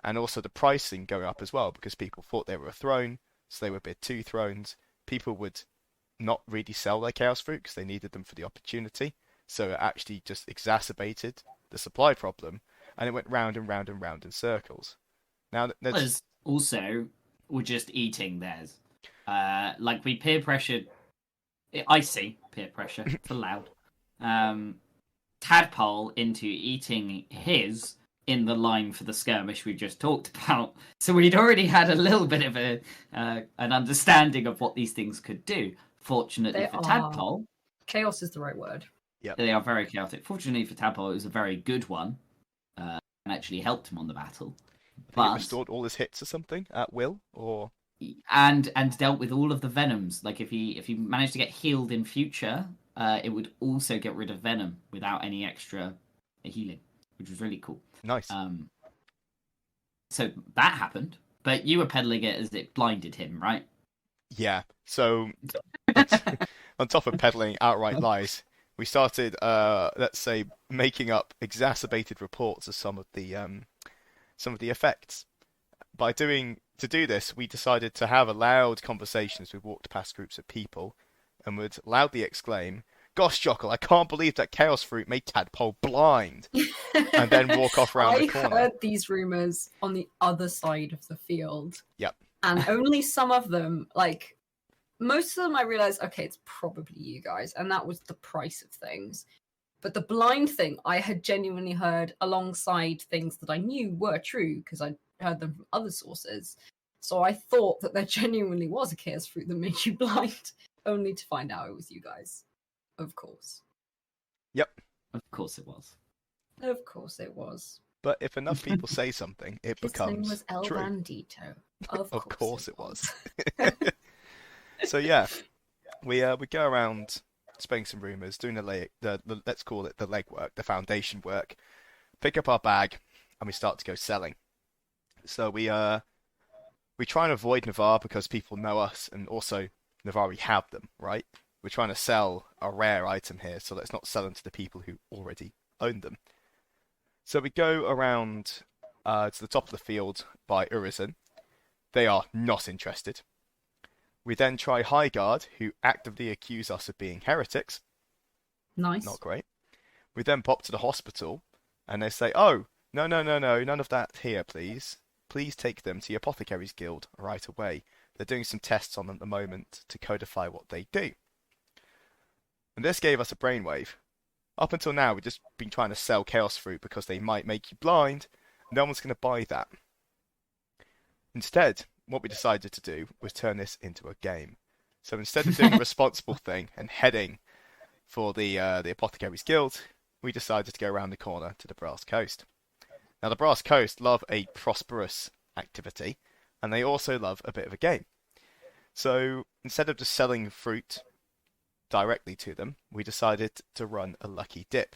And also the pricing going up as well because people thought they were a throne, so they would bid 2 thrones. People would not really sell their chaos fruit because they needed them for the opportunity. So it actually just exacerbated the supply problem, and it went round and round and round in circles. Now, Others also were just eating theirs. Like we peer pressured. I see peer pressure. It's allowed. Tadpole into eating his in the line for the skirmish we just talked about. So we'd already had a little bit of an understanding of what these things could do. Fortunately for Tadpole, chaos is the right word. Yeah, they are very chaotic. Fortunately for Tadpole, it was a very good one, and actually helped him on the battle. But it restored all his hits or something at will, or and dealt with all of the venoms. Like if he managed to get healed in future, it would also get rid of venom without any extra healing, which was really cool. Nice. So that happened, but you were peddling it as it blinded him, right? Yeah. So on top of peddling outright lies, we started, let's say, making up exacerbated reports of some of the effects. To do this, we decided to have a loud conversation as we walked past groups of people, and would loudly exclaim, "Gosh, Jockle, I can't believe that chaos fruit made Tadpole blind," and then walk off around the corner. I heard these rumors on the other side of the field. Yep. And only some of them, like most of them, I realized, okay, it's probably you guys, and that was the price of things. But the blind thing, I had genuinely heard alongside things that I knew were true because I heard them from other sources. So I thought that there genuinely was a chaos fruit that made you blind, only to find out it was you guys. Of course. Yep. Of course it was. Of course it was. But if enough people say something, it His becomes name was El true. Bandito. Of course it was. So yeah, we go around spreading some rumors, doing the let's call it the legwork, the foundation work. Pick up our bag, and we start to go selling. So we try and avoid Navarre because people know us, and also Navarre we have them, right? We're trying to sell a rare item here, so let's not sell them to the people who already own them. So we go around to the top of the field by Urizen. They are not interested. We then try Highguard, who actively accuse us of being heretics. Nice. Not great. We then pop to the hospital, and they say, "Oh, no, none of that here, please. Please take them to the Apothecaries Guild right away. They're doing some tests on them at the moment to codify what they do." And this gave us a brainwave. Up until now, we've just been trying to sell Chaos Fruit because they might make you blind. No one's going to buy that. Instead, what we decided to do was turn this into a game. So instead of doing the responsible thing and heading for the Apothecaries Guild, we decided to go around the corner to the Brass Coast. Now, the Brass Coast love a prosperous activity, and they also love a bit of a game. So instead of just selling fruit directly to them, we decided to run a lucky dip,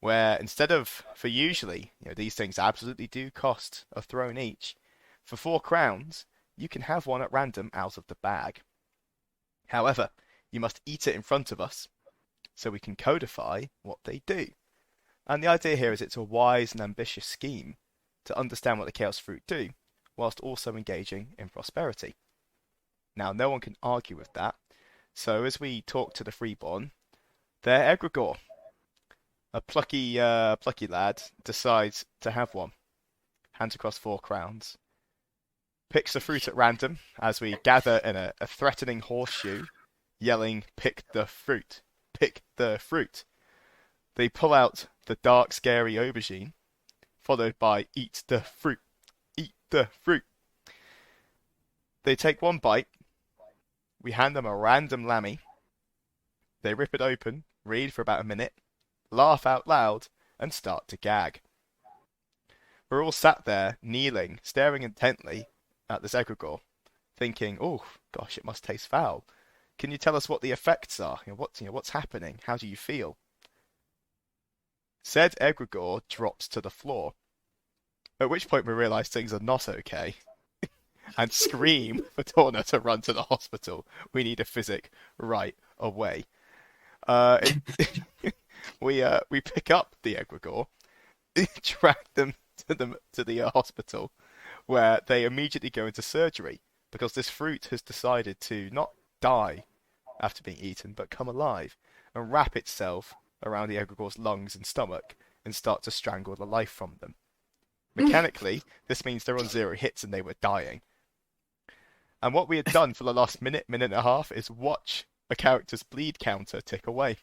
where instead of, for usually, these things absolutely do cost a throne each, for 4 crowns, you can have one at random out of the bag. However, you must eat it in front of us, so we can codify what they do. And the idea here is it's a wise and ambitious scheme to understand what the Chaos Fruit do, whilst also engaging in prosperity. Now, no one can argue with that, so as we talk to the Freeborn, their Egregore, a plucky lad, decides to have one. Hands across 4 crowns. Picks the fruit at random as we gather in a threatening horseshoe, yelling, "Pick the fruit! Pick the fruit!" They pull out the dark, scary aubergine, followed by "Eat the fruit! Eat the fruit!" They take one bite. We hand them a random lammy. They rip it open, read for about a minute, laugh out loud, and start to gag. We're all sat there, kneeling, staring intently at this egregore, thinking, "Oh, gosh, it must taste foul. Can you tell us what the effects are? What's happening? How do you feel?" Said egregore drops to the floor, at which point we realise things are not okay, and scream for Torna to run to the hospital. We need a physic right away. We pick up the egregore, drag them to the hospital, where they immediately go into surgery because this fruit has decided to not die after being eaten, but come alive and wrap itself around the egregore's lungs and stomach and start to strangle the life from them. Mechanically, this means they're on 0 hits and they were dying. And what we had done for the last minute and a half is watch a character's bleed counter tick away.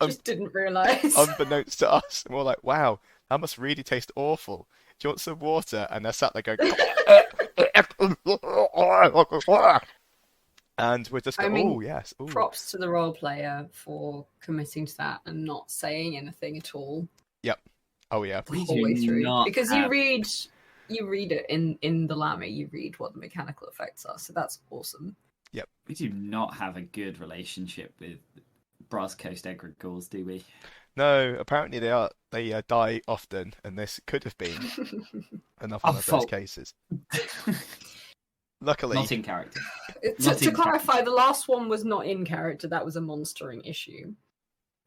Just didn't realise. Unbeknownst to us. And we're like, wow, that must really taste awful. Do you want some water? And they're sat there going... And we're just going, oh, yes. Ooh. Props to the role player for committing to that and not saying anything at all. Yep. Oh, yeah. The whole way through. Because you read it in the Lammy, you read what the mechanical effects are, so that's awesome. Yep. We do not have a good relationship with Brass Coast egregores, do we? No, apparently they die often, and this could have been another one of those cases. Luckily, not in character. To clarify, the last one was not in character. That was a monstering issue.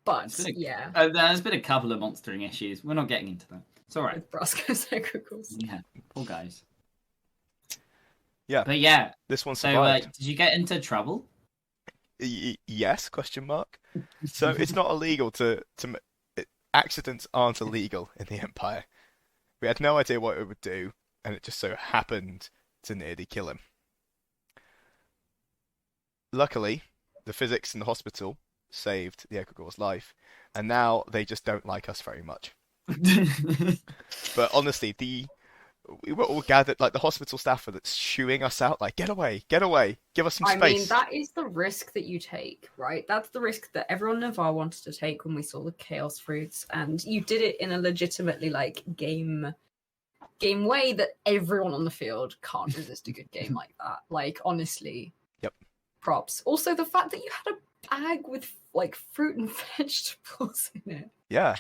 But yeah, there's been a couple of monstering issues. We're not getting into that. It's all right. With Brass Coast egregores. Yeah, poor guys. Yeah, but yeah, this one survived. So, did you get into trouble? Yes? Question mark. So it's not illegal to accidents aren't illegal in the Empire. We had no idea what it would do, and it just so happened to nearly kill him. Luckily, the physics in the hospital saved the egregore's life, and now they just don't like us very much. But honestly, we were all gathered, like the hospital staff were shooing us out, like, get away, give us some space. I mean, that is the risk that you take, right? That's the risk that everyone in Navarre wanted to take when we saw the Chaos Fruits, and you did it in a legitimately, like, game way that everyone on the field can't resist a good game like that. Like, honestly. Yep. Props. Also, the fact that you had a bag with, like, fruit and vegetables in it. Yeah.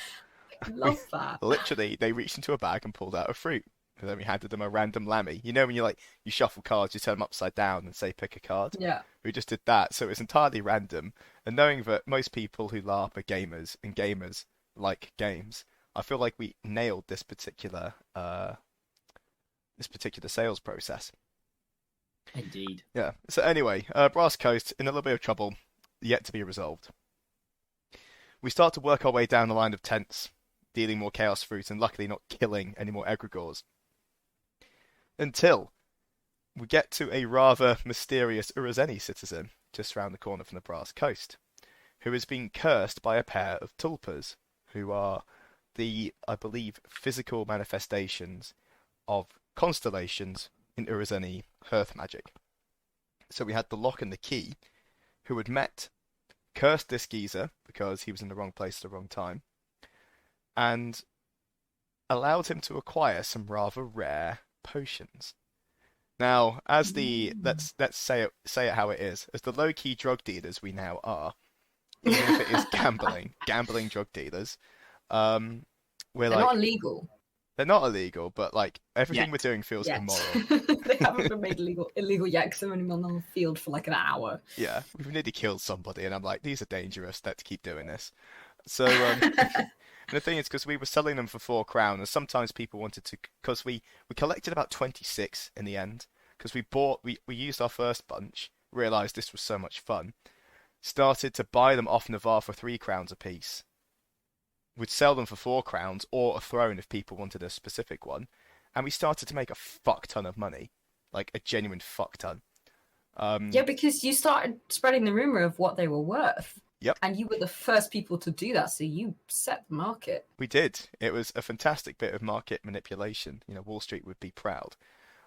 I love that. Literally, they reached into a bag and pulled out a fruit. And then we handed them a random Lammy. You know when you shuffle cards, you turn them upside down and say pick a card? Yeah. We just did that, so it was entirely random. And knowing that most people who LARP are gamers, and gamers like games, I feel like we nailed this particular sales process. Indeed. Yeah. So anyway, Brass Coast in a little bit of trouble, yet to be resolved. We start to work our way down the line of tents, dealing more chaos fruit, and luckily not killing any more egregores. Until we get to a rather mysterious Urazeni citizen just round the corner from the Brass Coast, who has been cursed by a pair of tulpas, who are the, I believe, physical manifestations of constellations in Urazeni hearth magic. So we had the Lock and the Key, who had cursed this geezer because he was in the wrong place at the wrong time, and allowed him to acquire some rather rare potions. Now, as the let's say it how it is, as the low-key drug dealers we now are, even if it is gambling drug dealers, they're not illegal. They're not illegal, but like everything we're doing feels immoral. They haven't been made illegal yet because they've only been on the field for like an hour. Yeah, we've nearly killed somebody, and I'm like, these are dangerous. Let's keep doing this. So. And the thing is, because we were selling them for 4 crown, and sometimes people wanted to, because we collected about 26 in the end, because we used our first bunch, realised this was so much fun, started to buy them off Navarre for 3 crowns a piece. We'd sell them for 4 crowns, or a throne if people wanted a specific one, and we started to make a fuck ton of money, like a genuine fuck ton. Yeah, because you started spreading the rumour of what they were worth. Yep. And you were the first people to do that, so you set the market. We did. It was a fantastic bit of market manipulation. You know, Wall Street would be proud.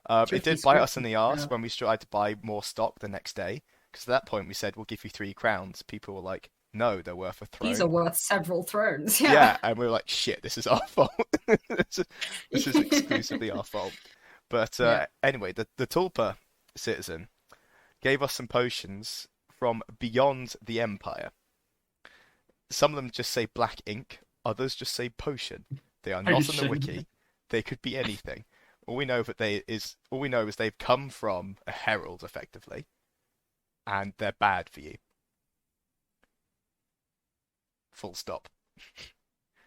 It did bite us in the arse when we tried to buy more stock the next day, Because at that point we said, we'll give you 3 crowns. People were like, no, they're worth a throne. These are worth several thrones. Yeah, and we were like, shit, this is our fault. This is exclusively our fault. But anyway, the Tulpa citizen gave us some potions from beyond the Empire. Some of them just say black ink, others just say potion. They are not on the wiki. They could be anything. All we know is they've come from a herald, effectively, and they're bad for you. Full stop.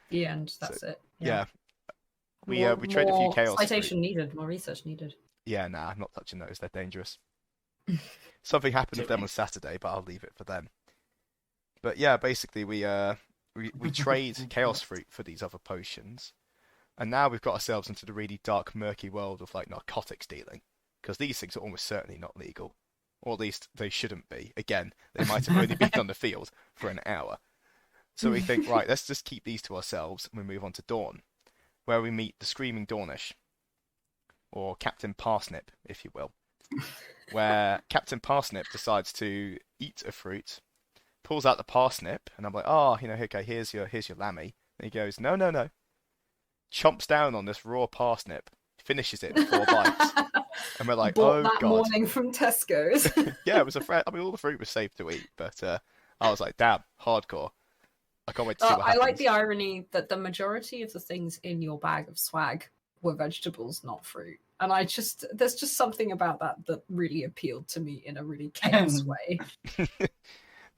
The end. That's it. Yeah. We tried a few chaos. Citation needed. More research needed. Yeah, nah, I'm not touching those. They're dangerous. Something happened with them on Saturday, but I'll leave it for them. But yeah, basically we trade chaos fruit for these other potions, and now we've got ourselves into the really dark, murky world of like narcotics dealing, because these things are almost certainly not legal, or at least they shouldn't be. Again, they might have only been on the field for an hour. So we think, right, let's just keep these to ourselves, and we move on to Dawn, where we meet the Screaming Dornish, or Captain Parsnip, if you will, where Captain Parsnip decides to eat a fruit, pulls out the parsnip, and I'm like, oh, okay, here's your lammy. And he goes, no, chomps down on this raw parsnip, finishes it in 4 bites, and we're like, Bought oh that god. morning from Tesco's. Yeah, it was all the fruit was safe to eat, but I was like, damn, hardcore. I can't wait to see what happens. I like the irony that the majority of the things in your bag of swag were vegetables, not fruit. And there's just something about that really appealed to me in a really chaos way.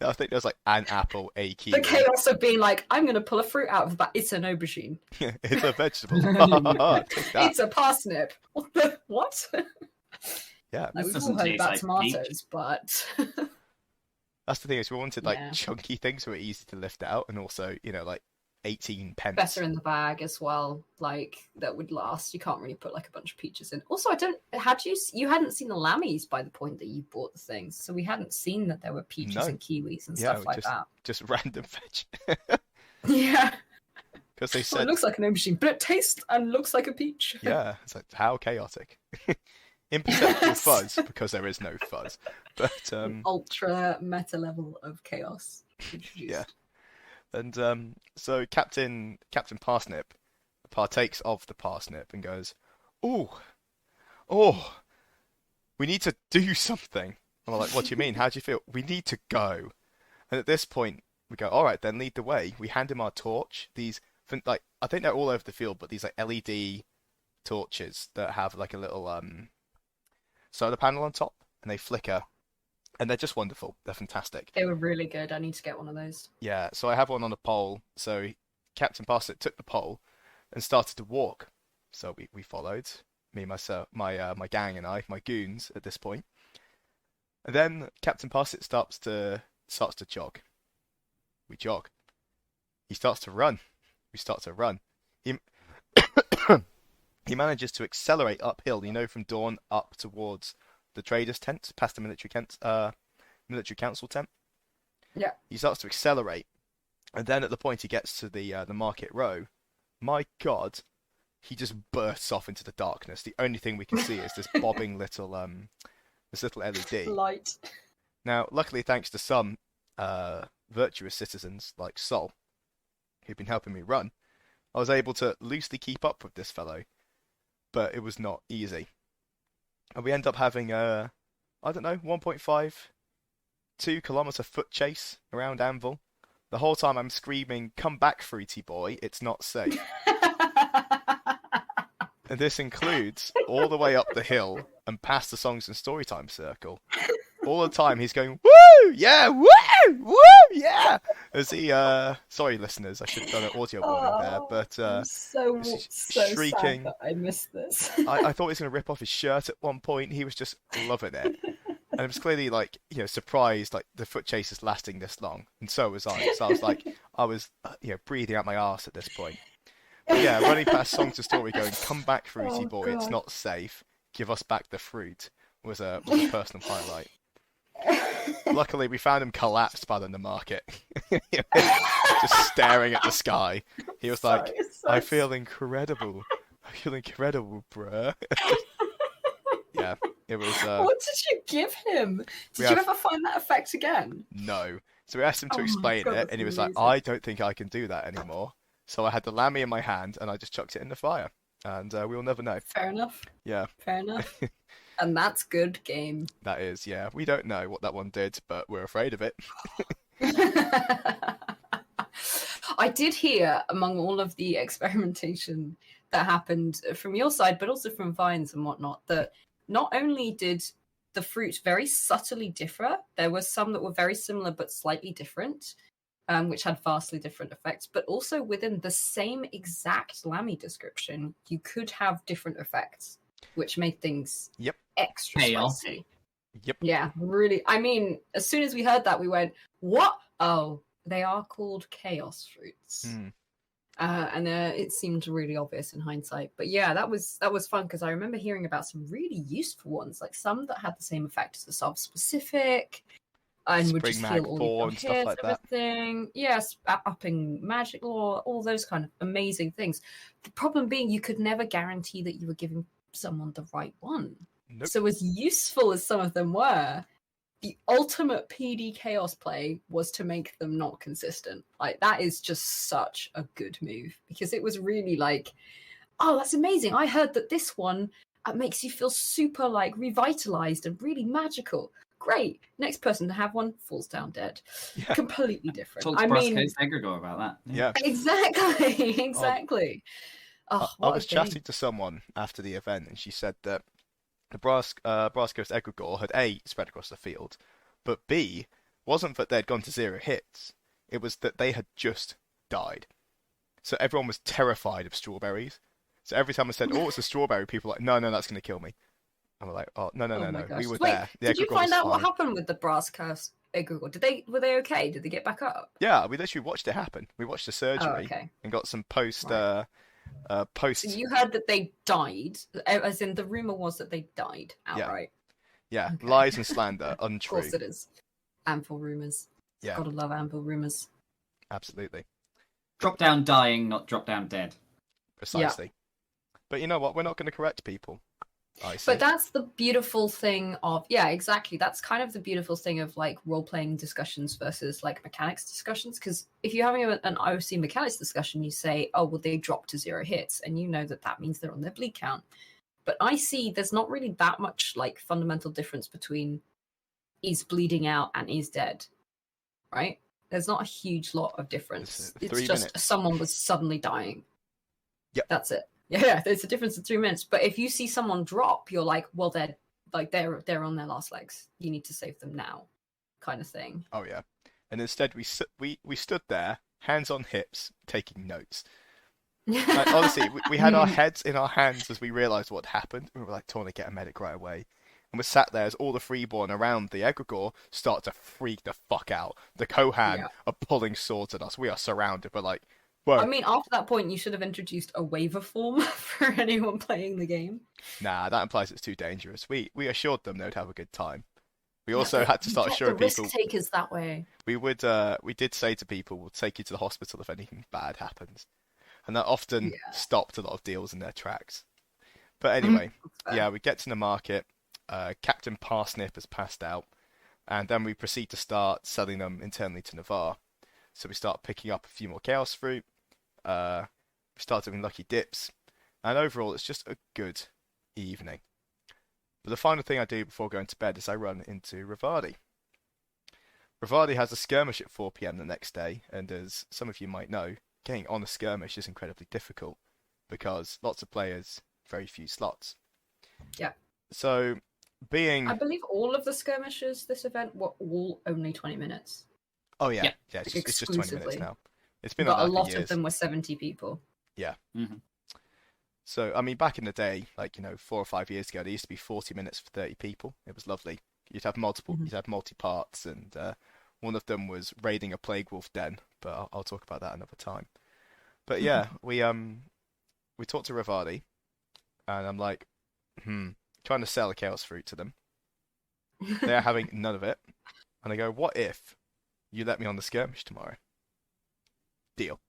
I think there's like an apple, a kiwi. The chaos of being like, I'm going to pull a fruit out of the bag. It's an aubergine. It's a vegetable. Take that. It's a parsnip. What? Yeah. We've all heard about tomatoes, but... That's the thing, is we wanted chunky things so were easy to lift out, and also, like 18 pence. Better in the bag as well, like that would last. You can't really put like a bunch of peaches in. Also, you hadn't seen the lammies by the point that you bought the things, so we hadn't seen that there were peaches and kiwis and stuff like that. Just random veg. Yeah. Because they said it looks like an aubergine, but it tastes and looks like a peach. Yeah, it's like, how chaotic. Imperceptible fuzz, because there is no fuzz. But ultra meta level of chaos introduced. Yeah. And so Captain Parsnip partakes of the parsnip and goes, oh, we need to do something. And I'm like, what do you mean? How do you feel? We need to go. And at this point, we go, all right, then lead the way. We hand him our torch. These, like, I think they're all over the field, but these like LED torches that have like a little solar panel on top, and they flicker, and they're just wonderful. They're fantastic. They were really good. I need to get one of those. Yeah, so I have one on a pole. So Captain Parsnip took the pole and started to walk. So we followed, me, myself, my gang and I, my goons at this point. And then Captain Parsnip starts to jog. We jog. He starts to run. We start to run. He manages to accelerate uphill, from Dawn up towards the traders' tent, past the military council tent. Yeah. He starts to accelerate, and then at the point he gets to the market row, my God, he just bursts off into the darkness. The only thing we can see is this bobbing little LED light. Now, luckily, thanks to some virtuous citizens like Sol, who've been helping me run, I was able to loosely keep up with this fellow. But it was not easy. And we end up having 1.5, 2 kilometer foot chase around Anvil. The whole time I'm screaming, come back, fruity boy, it's not safe. And this includes all the way up the hill and past the songs and storytime circle. All the time he's going, woo, yeah, woo, woo, yeah. As he, sorry listeners, I should have done an audio warning there, but I'm so shrieking. sad that I missed this. I thought he was going to rip off his shirt at one point. He was just loving it. And it was clearly like, surprised, like the foot chase is lasting this long. And so was I. So I was breathing out my arse at this point. But yeah, running past songs of story going, come back, fruity boy, it's not safe. Give us back the fruit was a personal highlight. Luckily, we found him collapsed by the market, just staring at the sky. He was like, "I feel incredible. I feel incredible, bruh." Yeah, It was What did you give him? Did you ever find that effect again? no. So we asked him to Oh my explain God, it, that's and he was like, amazing. "I don't think I can do that anymore." So I had the lammy in my hand, and I just chucked it in the fire, and we'll never know. Fair enough. Yeah, Fair enough. And that's good game. that is. Yeah, we don't know what that one did, but we're afraid of it. I did hear among all of the experimentation that happened from your side, but also from Vines and whatnot, that not only did the fruit very subtly differ, there were some that were very similar but slightly different, which had vastly different effects, but also within the same exact Lammy description, you could have different effects, which made things Yep. extra spicy. Yep. Yeah, really. I mean, as soon as we heard that, we went, "What? Oh, they are called chaos fruits." Mm. And it seemed really obvious in hindsight. But yeah, that was fun because I remember hearing about some really useful ones, like some that had the same effect as the sub specific and would Spring just Mag heal all 4 your and stuff hits, like that. everything. Yes, upping magic law, all those kind of amazing things. The problem being, you could never guarantee that you were giving someone the right one. Nope. So as useful as some of them were, the ultimate PD chaos play was to make them not consistent. Like, that is just such a good move because it was really like, oh, that's amazing. I heard that this one makes you feel super like revitalized and really magical. Great. Next person to have one falls down dead. Yeah. Completely different. Talk to Brasco's Egregore about that. Yeah. Exactly. Exactly. I was chatting to someone after the event, and she said that the Brasco's Egregore had A, spread across the field, but B, wasn't that they'd gone to 0 hits, it was that they had just died. So everyone was terrified of strawberries. So every time I said, "Oh, it's a strawberry," people were like, "No, that's going to kill me." And we're like, "Oh, no, my gosh. we were Wait, there." The did you Egregore find was out what fine. happened with the Brasco's Egregore? Were they okay? Did they get back up? Yeah, we literally watched it happen. We watched the surgery okay. and got some post. Right. Post. So you heard that they died, as in the rumor was that they died outright. Yeah, Okay. lies and slander, untrue. Of course it is. Anvil rumors. Yeah, Gotta love Anvil rumors. absolutely, Drop down dying, not drop down dead. precisely. But you know what? We're not going to correct people. But that's the beautiful thing of, yeah, exactly. That's kind of the beautiful thing of like role-playing discussions versus like mechanics discussions. Because if you're having an IOC mechanics discussion, you say, oh, well, they dropped to 0 hits. And you know that means they're on their bleed count. But I see there's not really that much like fundamental difference between is bleeding out and is dead, right? There's not a huge lot of difference. It's just minutes. someone was suddenly dying. Yep. That's it. Yeah, there's a difference in 3 minutes. But if you see someone drop, you're like, well, they're on their last legs. You need to save them now, kind of thing. Oh yeah. And instead, we stood there, hands on hips, taking notes. Like, honestly, we had our heads in our hands as we realised what happened. We were like, "Trying to get a medic right away." And we sat there as all the freeborn around the Egregore start to freak the fuck out. The Kohan are pulling swords at us. We are surrounded, but like, whoa. I mean, after that point, you should have introduced a waiver form for anyone playing the game. Nah, that implies it's too dangerous. We assured them they'd have a good time. We also had to start assuring people. Risk takers that way. We did say to people, "We'll take you to the hospital if anything bad happens," and that often stopped a lot of deals in their tracks. But anyway, we get to the market. Captain Parsnip has passed out, and then we proceed to start selling them internally to Navarre. So we start picking up a few more chaos fruit. We start doing lucky dips, and overall it's just a good evening. But the final thing I do before going to bed is I run into Rivardi. Rivardi has a skirmish at 4 PM the next day, and as some of you might know, getting on a skirmish is incredibly difficult because lots of players, very few slots. Yeah. So, I believe all of the skirmishes this event were all only 20 minutes. Oh yeah, it's just 20 minutes now. It's been but like a lot years. of them were 70 people. Yeah. Mm-hmm. So, I mean, back in the day, 4 or 5 years ago, there used to be 40 minutes for 30 people. It was lovely. You'd have you'd have multi-parts, and one of them was raiding a plague wolf den, but I'll talk about that another time. But yeah, we talked to Rivardi, and I'm like, trying to sell a chaos fruit to them. They're having none of it. And I go, what if you let me on the skirmish tomorrow? Deal.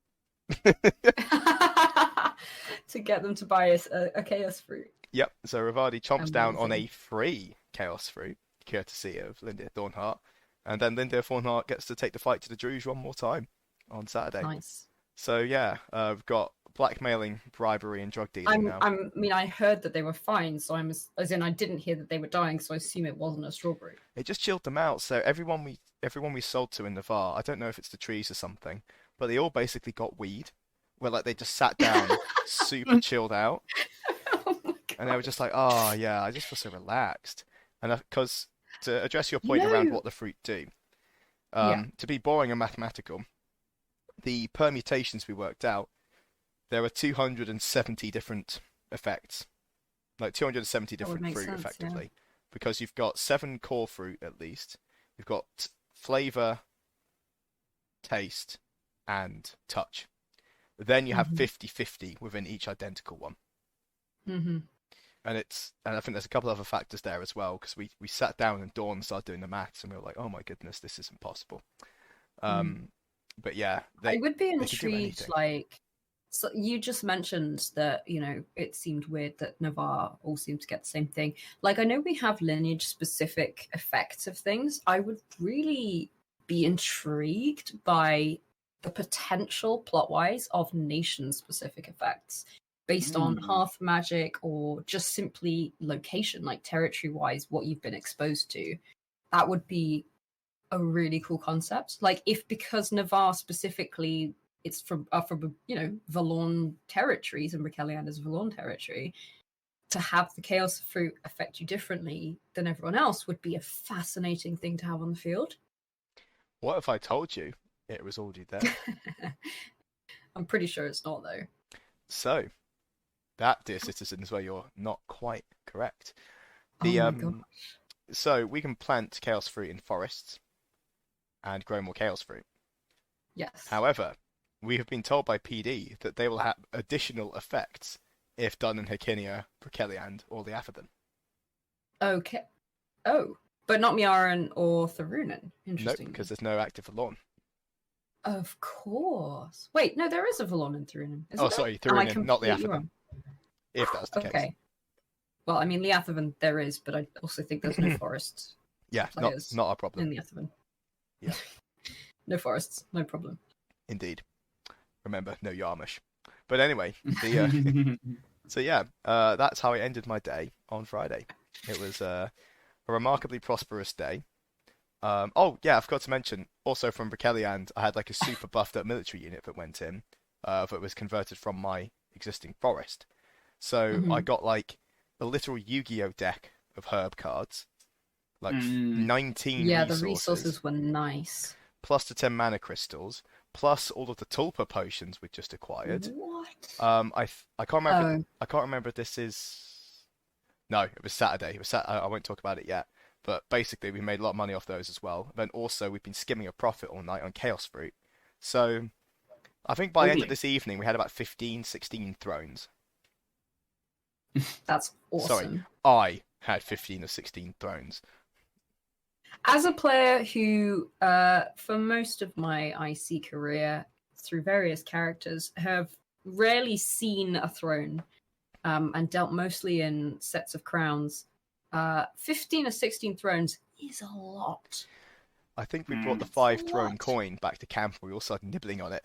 To get them to buy a chaos fruit. Yep. So Ravadi chomps down on a Amazing. free Chaos Fruit, courtesy of Lindir Thornheart, and then Lindir Thornheart gets to take the fight to the Druge one more time on Saturday. Nice. So yeah, we've got blackmailing, bribery, and drug dealing now. I mean, I heard that they were fine, so as in I didn't hear that they were dying, so I assume it wasn't a strawberry. It just chilled them out. So everyone we sold to in Navarre, I don't know if it's the trees or something, but they all basically got weed, where like they just sat down, super chilled out, Oh my and they were god. just like, oh yeah, I just feel so relaxed. And because to address your point You around know, what the fruit do, yeah. to be boring and mathematical, the permutations we worked out, there are 270 different effects, like 270 That would different make fruit sense, yeah. effectively, because you've got 7 core fruit at least. You've got flavor, taste, and touch. Then you have Mhm. 50-50 within each identical one. Mhm. And I think there's a couple other factors there as well, because we sat down and Dawn started doing the maths and we were like, oh my goodness, this isn't possible. Mm. But yeah, I would be they could do intrigued, anything. like, so you just mentioned that, it seemed weird that Navarre all seemed to get the same thing. Like, I know we have lineage specific effects of things. I would really be intrigued by the potential plot wise of nation specific effects based on hearth magic or just simply location, like territory wise, what you've been exposed to. That would be a really cool concept. Like if because Navarre specifically, it's from Valorn territories and Bricellian is Valorn territory, to have the Chaos Fruit affect you differently than everyone else would be a fascinating thing to have on the field. What if I told you it was already there? I'm pretty sure it's not though. So that, dear citizen, is where you're not quite correct. Oh The my god. So we can plant chaos fruit in forests and grow more chaos fruit. Yes. However, we have been told by PD that they will have additional effects if done in Herkinia, Broceliand, or the Aphodon. Okay. Oh, but not Miaran or Tharunan. Nope, Interesting. because there's no active Valorn. Of course. Wait, no, there is a Valorn in Tharunan. Oh, sorry, Tharunan, not the Aphodon. If that's the case. Okay. Well, I mean, the Athavan there is, but I also think there's no forest Yeah, players not a in problem. the Athavan. Yeah. No forests, no problem. Indeed. Remember, no Yarmish. But anyway, so yeah, that's how I ended my day on Friday. It was a remarkably prosperous day. Oh yeah, I forgot to mention, also from Broceliand, I had like a super buffed up military unit that went in, that was converted from my existing forest. So I got like a literal Yu-Gi-Oh deck of herb cards, like 19 Yeah, resources, the resources were nice. plus the 10 mana crystals, plus all of the tulpa potions we just acquired. What? I can't remember. I can't remember if this is. No, it was Saturday. It was I won't talk about it yet. But basically, we made a lot of money off those as well. Then also, we've been skimming a profit all night on Chaos Fruit. So, I think by the end of this evening, we had about 15, 16 thrones. That's awesome. Sorry, I had 15 or 16 thrones. As a player who, for most of my IC career, through various characters, have rarely seen a throne, and dealt mostly in sets of crowns, 15 or 16 thrones is a lot. I think we brought the 5 throne coin back to camp and we all started nibbling on it.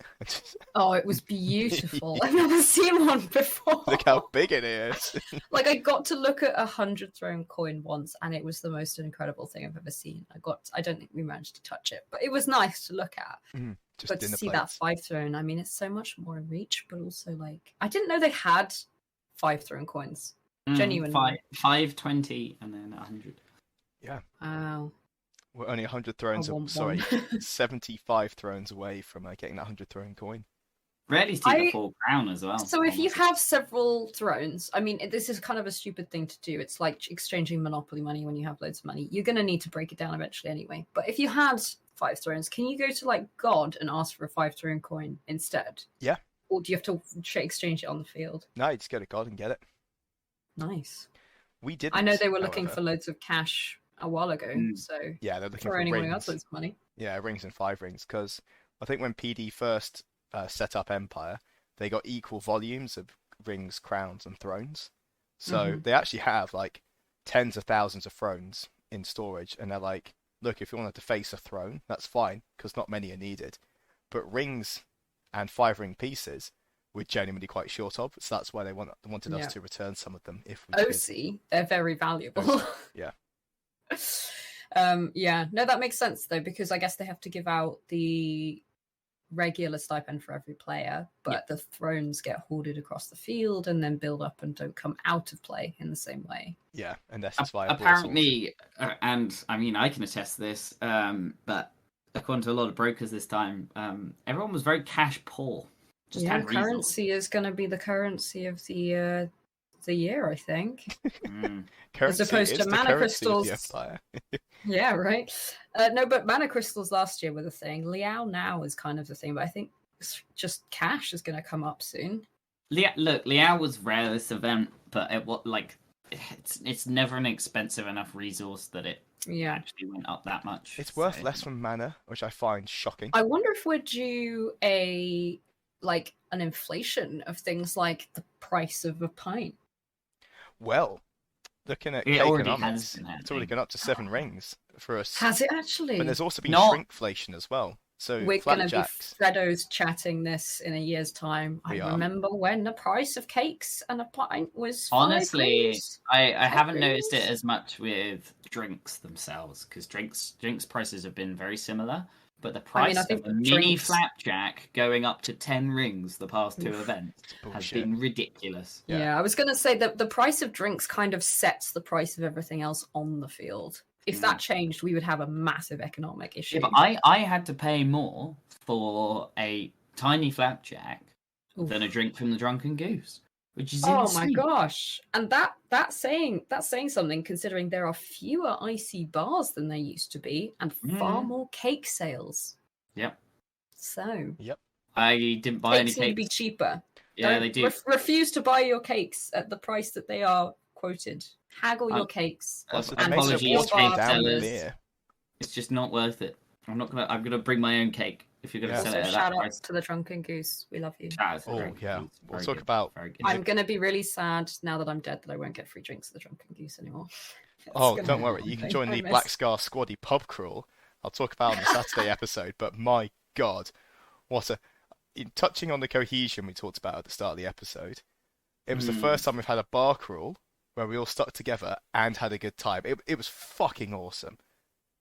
Oh, it was beautiful. I've never seen one before. Look how big it is. Like, I got to look at 100 throne coin once, and it was the most incredible thing I've ever seen. I don't think we managed to touch it, but it was nice to look at. But to see that 5 throne, I mean, it's so much more in reach, but also, like, I didn't know they had 5 throne coins. Genuinely. 5, 20, and then 100. Yeah. Wow. We're only 100 thrones, 75 thrones away from getting that 100 throne coin. Rarely see the full crown as well. So if you have several thrones, I mean, this is kind of a stupid thing to do. It's like exchanging Monopoly money when you have loads of money. You're going to need to break it down eventually anyway. But if you had 5 thrones, can you go to like God and ask for a 5 throne coin instead? Yeah. Or do you have to exchange it on the field? No, you just go to God and get it. Nice. We didn't. I know they were looking for loads of cash a while ago, so yeah, they're looking for for anyone rings. who has loads of money. Yeah, rings and 5 rings, because I think when PD first set up Empire, they got equal volumes of rings, crowns, and thrones. So they actually have like tens of thousands of thrones in storage, and they're like, look, if you wanted to face a throne, that's fine, because not many are needed. But rings and 5-ring pieces we're genuinely quite short of, so that's why they wanted us to return some of them if we could. OC, they're very valuable. OC, yeah. No, that makes sense though, because I guess they have to give out the regular stipend for every player, but the thrones get hoarded across the field and then build up and don't come out of play in the same way. Yeah, and that's why apparently, and I mean I can attest to this, but according to a lot of brokers this time, everyone was very cash poor. Just had currency is going to be the currency of the year, I think. As opposed to mana crystals. Yeah, right. No, but mana crystals last year were the thing. Liao now is kind of the thing, but I think just cash is going to come up soon. Liao was rare this event, but it's never an expensive enough resource that it actually went up that much. It's worth less from mana, which I find shocking. I wonder if we're due an inflation of things like the price of a pint. Well, looking at economics, it's already gone up to 7 rings for us. Has it actually? But there's also been shrinkflation as well. So we're going to be Freddo's chatting this in a year's time. I remember when the price of cakes and a pint was honestly, I haven't noticed it as much with drinks themselves, because drinks prices have been very similar. But the price of a mini flapjack going up to 10 rings the past 2 events has been ridiculous. Yeah, I was going to say that the price of drinks kind of sets the price of everything else on the field. If that changed, we would have a massive economic issue. Yeah, but I had to pay more for a tiny flapjack than a drink from the Drunken Goose, which is insane. Oh my gosh. And that's saying something, considering there are fewer icy bars than there used to be and far more cake sales. Yep. So. Yep. I didn't buy any cakes. Need to be cheaper. Yeah, they do. Refuse to buy your cakes at the price that they are quoted. Haggle your cakes. Apologies, cake sellers. It's just not worth it. I'm gonna bring my own cake. If you're going to sell it at that price. Shout out to the Drunken Goose. We love you. We'll talk about... I'm going to be really sad now that I'm dead that I won't get free drinks at the Drunken Goose anymore. Don't worry. You can join the Black Scar Squaddy pub crawl. I'll talk about it on the Saturday episode, but my God, touching on the cohesion we talked about at the start of the episode, it was the first time we've had a bar crawl where we all stuck together and had a good time. It was fucking awesome.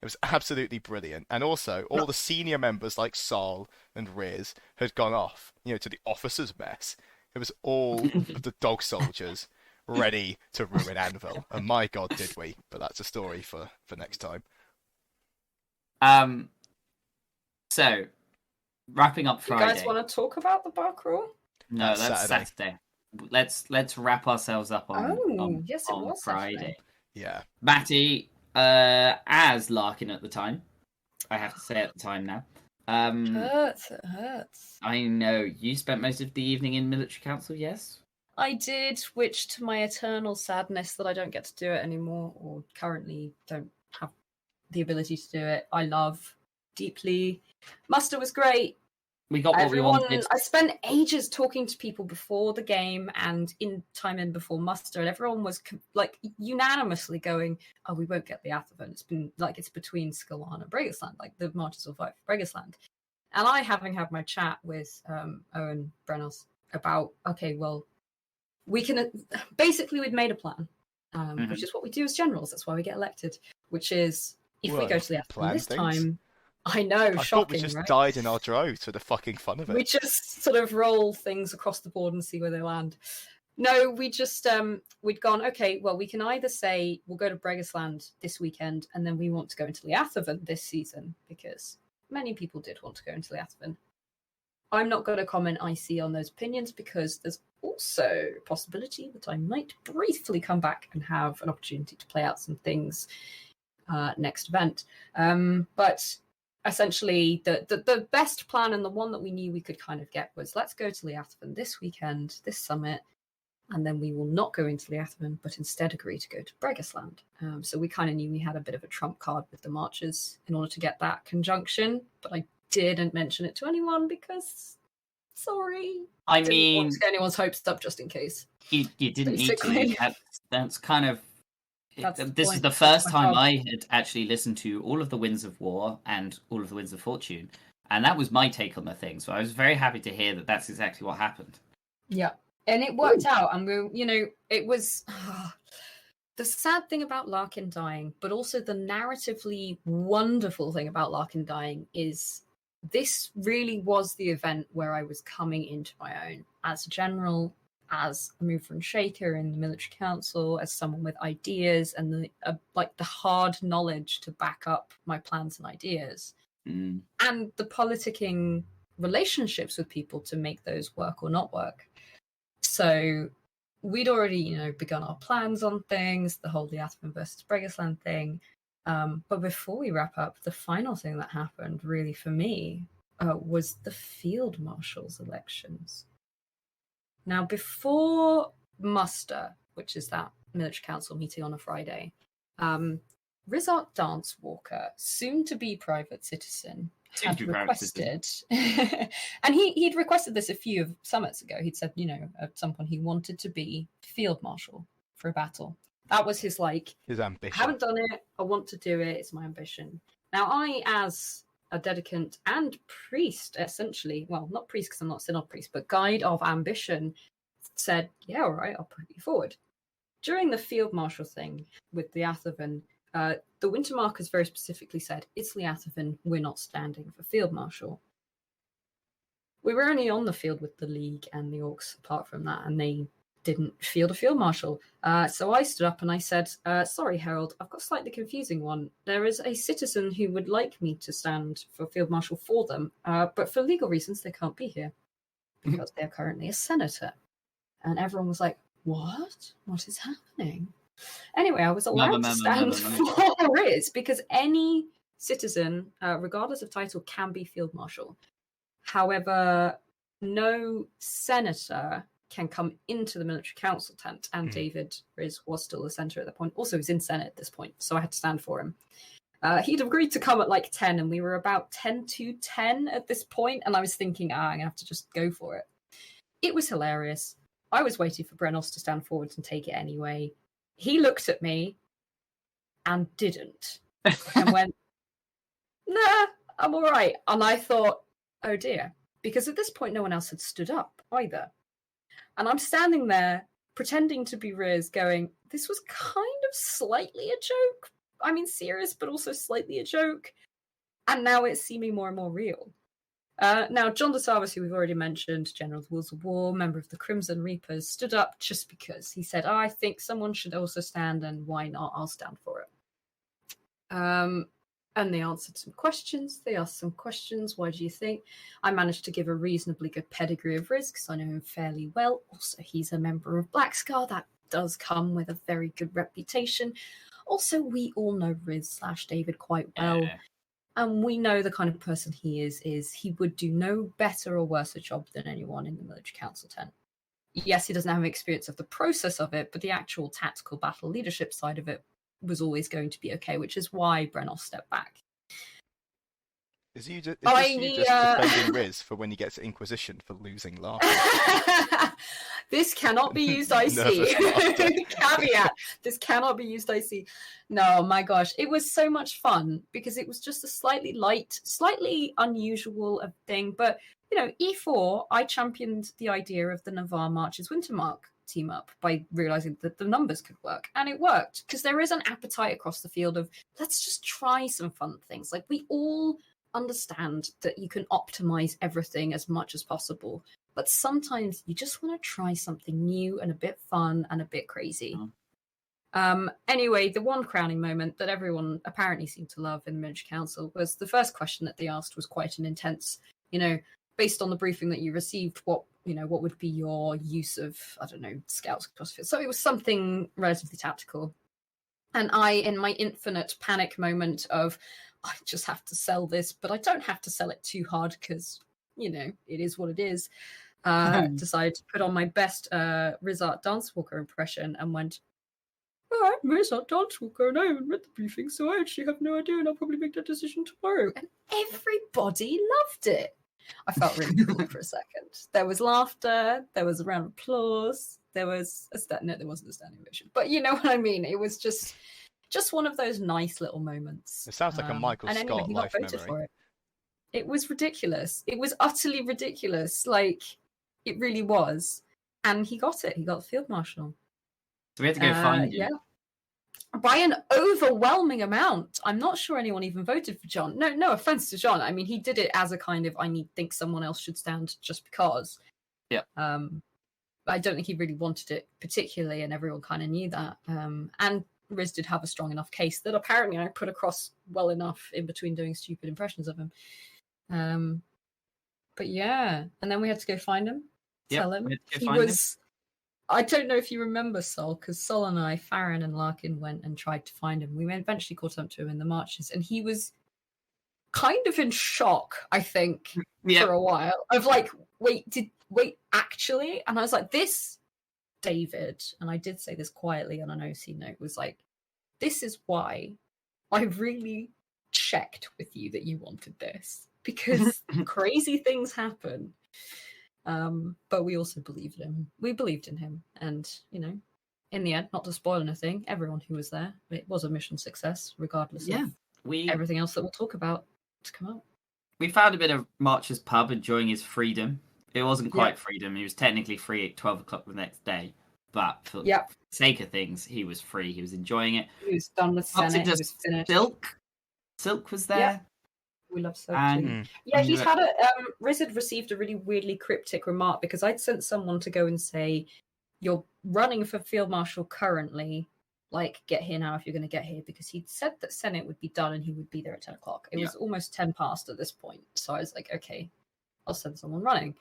It was absolutely brilliant. And also, all the senior members like Saul and Riz had gone off, to the officers' mess. It was all of the dog soldiers ready to ruin Anvil. And my God, did we. But that's a story for next time. So, wrapping up Friday. You guys want to talk about the bar crawl? No, that's Saturday. Let's wrap ourselves up on Friday. Saturday. Yeah. Matty... as Larkin at the time, I have to say at the time now. It hurts. I know. You spent most of the evening in military council, yes? I did, which to my eternal sadness that I don't get to do it anymore, or currently don't have the ability to do it. I love deeply. Muster was great. We got what we wanted. I spent ages talking to people before the game and before muster, and everyone was unanimously going, "Oh, we won't get the Athavan. It's been it's between Skalan and Bregisland, the marches will fight for Bregisland." And I, having had my chat with Owen Brennos about, okay, well, we can basically we'd made a plan, which is what we do as generals. That's why we get elected. Which is if we go to the Athavan this time. I know, shocking, thought we just died in our droves for the fucking fun of it. We just sort of roll things across the board and see where they land. No, we just, we'd gone, okay, well, we can either say we'll go to Bregisland this weekend and then we want to go into Liathavan this season, because many people did want to go into Liathavan. I'm not going to comment IC on those opinions because there's also a possibility that I might briefly come back and have an opportunity to play out some things next event. But essentially, the best plan and the one that we knew we could kind of get was, let's go to Liathavan this weekend, this summit, and then we will not go into Liathavan, but instead agree to go to Bregisland. So we kind of knew we had a bit of a trump card with the marches in order to get that conjunction, but I didn't mention it to anyone because Sorry. I Didn't mean, want to get anyone's hopes up just in case. you didn't need Basically. to. That's kind of. That's the This is point. the That's first my time job. I had actually listened to all of the Winds of War and all of the Winds of Fortune, and that was my take on the thing. So I was very happy to hear that that's exactly what happened. Yeah. And it worked out. And it was the sad thing about Larkin dying, but also the narratively wonderful thing about Larkin dying is this really was the event where I was coming into my own as a general, as a mover and shaker in the military council, as someone with ideas and the hard knowledge to back up my plans and ideas, and the politicking relationships with people to make those work or not work. So we'd already, begun our plans on things, the whole Liathman versus Bregisland thing. But before we wrap up, the final thing that happened, really for me, was the field marshal's elections. Now, before muster, which is that military council meeting on a Friday, Rizart Dancewalker, soon to be private citizen, had requested, and he'd requested this a few summits ago. He'd said, at some point he wanted to be field marshal for a battle. That was his ambition. I haven't done it. I want to do it. It's my ambition. Now, I, as a dedicant and priest, essentially, well, not priest because I'm not synod priest, but guide of ambition, said, yeah, all right, I'll put you forward. During the field marshal thing with the Athavan, the Winter Markers very specifically said, it's Liathavan, we're not standing for field marshal. We were only on the field with the League and the Orcs apart from that, and they didn't field a field marshal. So I stood up and I said, sorry, Harold, I've got a slightly confusing one. There is a citizen who would like me to stand for field marshal for them, but for legal reasons they can't be here because they're currently a senator. And everyone was like, what? What is happening? Anyway, I was allowed to stand for Riz because any citizen, regardless of title, can be field marshal. However, no senator can come into the military council tent, and David Riz was still the senator at that point. Also, he was in Senate at this point, so I had to stand for him. He'd agreed to come at 10, and we were about 10 to 10 at this point, and I was thinking, I'm going to have to just go for it. It was hilarious. I was waiting for Brenos to stand forward and take it anyway. He looked at me and didn't, and went, nah, I'm all right. And I thought, oh dear, because at this point no one else had stood up either. And I'm standing there pretending to be Riz, going, this was kind of slightly a joke. I mean, serious, but also slightly a joke. And now it's seeming more and more real. Now, John DeSarvis, who we've already mentioned, General of the Wheels of War, member of the Crimson Reapers, stood up just because. He said, I think someone should also stand, and why not? I'll stand for it. And they answered some questions. They asked some questions. Why do you think? I managed to give a reasonably good pedigree of Riz, because I know him fairly well. Also, he's a member of Blackscar. That does come with a very good reputation. Also, we all know Riz/David quite well. And we know the kind of person he is he would do no better or worse a job than anyone in the military council tent. Yes, he doesn't have experience of the process of it, but the actual tactical battle leadership side of it was always going to be okay, which is why Brenos stepped back. Is you just defending Riz for when he gets Inquisition for losing Larkin? This cannot be used IC. Caveat. This cannot be used IC. No, my gosh. It was so much fun because it was just a slightly light, slightly unusual thing. But, E4, I championed the idea of the Navarre Marches Wintermark team up by realizing that the numbers could work. And it worked because there is an appetite across the field of let's just try some fun things. Like we all understand that you can optimize everything as much as possible, but sometimes you just want to try something new and a bit fun and a bit crazy. Anyway, the one crowning moment that everyone apparently seemed to love in the military council was the first question that they asked was quite an intense, based on the briefing that you received, what would be your use of, I don't know, scouts across the field. So it was something relatively tactical. And I, in my infinite panic moment of, I just have to sell this, but I don't have to sell it too hard because, it is what it is, decided to put on my best Rizart Dancewalker impression and went, I'm Rizart Dancewalker and I haven't read the briefing, so I actually have no idea and I'll probably make that decision tomorrow. And everybody loved it. I felt really cool for a second. There was laughter. There was a round of applause. There was no, there wasn't a standing ovation, but you know what I mean. It was just one of those nice little moments. It sounds like a Michael and anyway, Scott he got life voted memory. for it. It was ridiculous. It was utterly ridiculous. Like it really was. And he got it. He got the field marshal. So we had to go find him. Yeah. By an overwhelming amount. I'm not sure anyone even voted for John. No offense to John. I mean, he did it as a kind of think someone else should stand just because. Yeah. I don't think he really wanted it particularly, and everyone kind of knew that. And Riz did have a strong enough case that apparently I put across well enough in between doing stupid impressions of him. But yeah, and then we had to go find him. Tell him he was. I don't know if you remember Sol, because Sol and I, Farren and Larkin, went and tried to find him. We eventually caught up to him in the marches, and he was kind of in shock, I think, for a while. Of like, wait, actually? And I was like, this, David, and I did say this quietly on an OC note, was like, this is why I really checked with you that you wanted this, because crazy things happen. But we also believed him. We believed in him, and in the end, not to spoil anything, everyone who was there, it was a mission success, regardless of everything else that we'll talk about to come up. We found a bit of March's pub enjoying his freedom. It wasn't quite freedom. He was technically free at 12 o'clock the next day, but for the sake of things, he was free. He was enjoying it. He was done with Senate. He was finished. Silk was there. Yeah. We love Silk too. Yeah, he's had Riz had received a really weirdly cryptic remark, because I'd sent someone to go and say, you're running for Field Marshal currently, like, get here now if you're going to get here, because he'd said that Senate would be done and he would be there at 10 o'clock. It was almost 10 past at this point. So I was like, okay, I'll send someone running.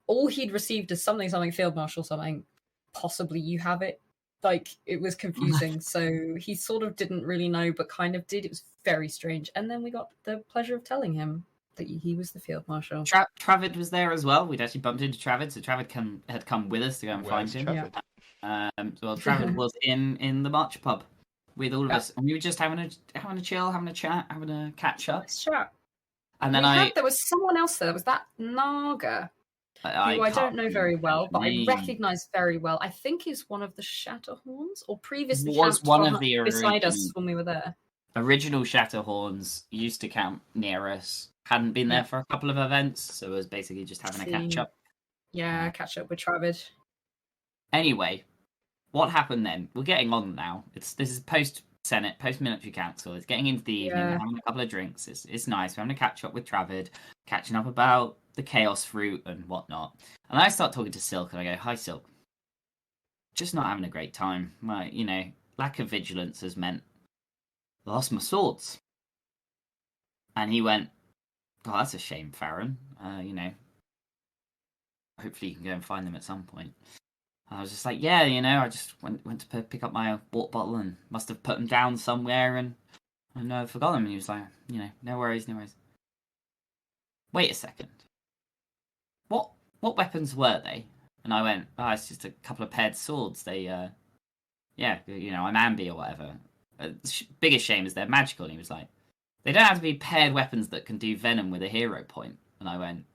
All he'd received is something, Field Marshal, something, possibly you have it. Like, it was confusing. So he sort of didn't really know, but kind of did. It was very strange. And then we got the pleasure of telling him that he was the Field Marshal. Travid was there as well. We'd actually bumped into Travid, so Travid had come with us to go and find him. Travid was in the March pub with all of us, and we were just having a chill, having a chat, having a catch up. Sure. And then there was someone else there. Was that Naga? Who I don't know very well, but I recognise very well. I think he's one of the Shatterhorns, or previously was one of the beside us when we were there. Original Shatterhorns used to camp near us. Hadn't been there for a couple of events, so it was basically just having a catch up. Yeah, catch up with Travid. Anyway, what happened then? We're getting on now. This is post Senate, post military council. It's getting into the evening. We're having a couple of drinks. It's nice. We're having a catch up with Travid, catching up about the chaos fruit and whatnot. And I start talking to Silk, and I go, "Hi, Silk. Just not having a great time. My, lack of vigilance has meant I lost my swords." And he went, "Oh, that's a shame, Farren. Hopefully you can go and find them at some point." I was just like, "Yeah, I just went to pick up my water bottle and must have put them down somewhere and I forgot them." And he was like, "No worries, no worries." Wait a second. What weapons were they? And I went, "Oh, it's just a couple of paired swords. They, I'm Ambi or whatever. Biggest shame is they're magical." And he was like, "They don't have to be paired weapons that can do venom with a hero point." And I went,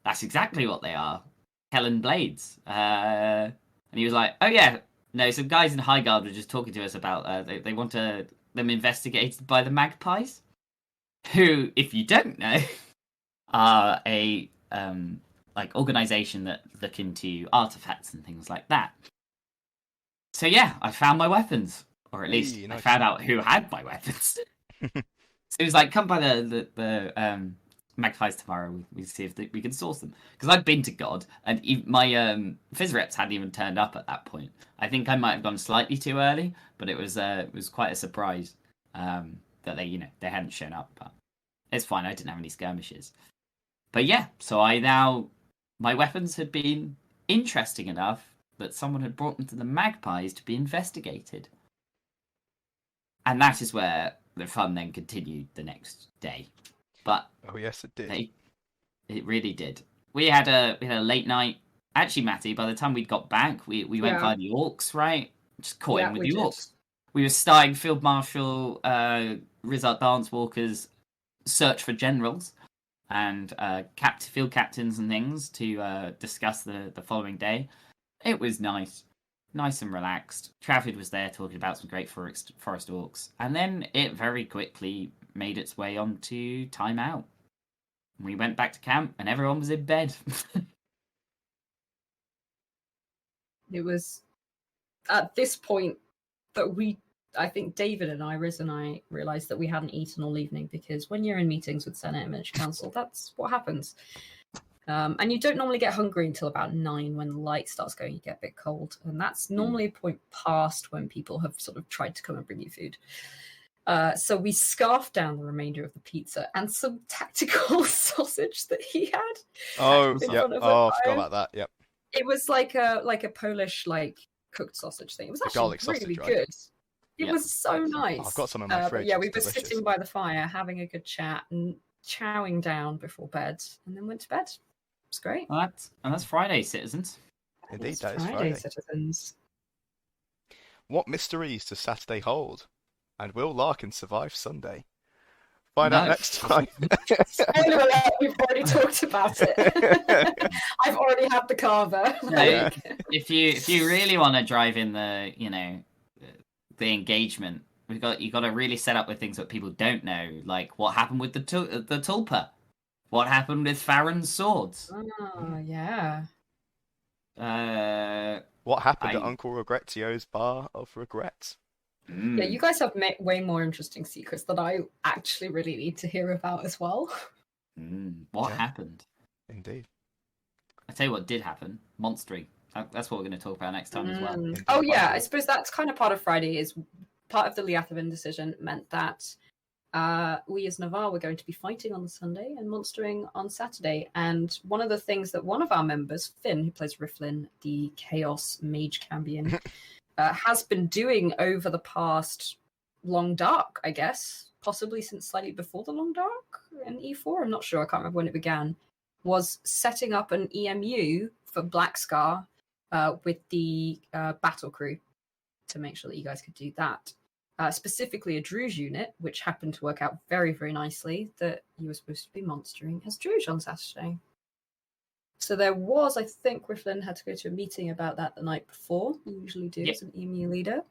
"That's exactly what they are. Helen Blades." And he was like, "Oh yeah, no, some guys in Highguard were just talking to us about they want them investigated by the Magpies, who, if you don't know, are a organization that look into artifacts and things like that." So yeah, I found my weapons, or at least I found out who had my weapons. So he was like, "Come by the Magpies tomorrow. We see if we can source them." Because I'd been to God, and my phys reps hadn't even turned up at that point. I think I might have gone slightly too early, but it was quite a surprise that they hadn't shown up. But it's fine. I didn't have any skirmishes. But yeah, so my weapons had been interesting enough that someone had brought them to the Magpies to be investigated, and that is where the fun then continued the next day. But oh yes, it did. It really did. We had a late night. Actually, Matty, by the time we'd got back, we went by the Orcs, right? Just caught in with the Orcs. We were starting Field Marshal Rizard Dancewalker's search for generals, and field captains and things to discuss the following day. It was nice and relaxed. Trafford was there talking about some great forest orcs, and then it very quickly made its way onto timeout. We went back to camp, and everyone was in bed. It was at this point that I think David and Iris and I realised that we hadn't eaten all evening, because when you're in meetings with Senate and Miniature Council, that's what happens. And you don't normally get hungry until about 9 when the light starts going. You get a bit cold, and that's normally a point past when people have sort of tried to come and bring you food. So we scarfed down the remainder of the pizza and some tactical sausage that he had. Oh, yeah. Oh, I forgot about that. Yep. It was like a Polish cooked sausage thing. It was actually garlic really sausage, right? good. It was so nice. Oh, I've got some in my fridge. Yeah, we It's were delicious. sitting by the fire, having a good chat and chowing down before bed, and then went to bed. It's great. And that's Friday, citizens. Indeed, It's that is Friday, Friday. citizens. What mysteries does Saturday hold? And will Larkin survive Sunday? Find out next time. Spoiler alert, we've already talked about it. I've already had the carver. So, if you really want to drive in the engagement, you got to really set up with things that people don't know, like what happened with the tulpa, what happened with Farren's swords. Oh yeah. What happened at Uncle Regretio's bar of regrets? Yeah, you guys have way more interesting secrets that I actually really need to hear about as well. What happened? Indeed. I tell you what did happen. Monstering. That's what we're going to talk about next time as well. Oh yeah, I suppose that's kind of part of Friday. Is part of the Liathavin decision meant that we as Navarre were going to be fighting on the Sunday and monstering on Saturday. And one of the things that one of our members, Finn, who plays Riflin, the Chaos Mage Cambion, has been doing over the past Long Dark, I guess, possibly since slightly before the Long Dark in E4. I'm not sure. I can't remember when it began. Was setting up an EMU for Black Scar with the battle crew to make sure that you guys could do that. Specifically a Druge unit, which happened to work out very, very nicely, that you were supposed to be monstering as Druge on Saturday. So there was, I think, Riflin had to go to a meeting about that the night before. You usually do as an EMU leader.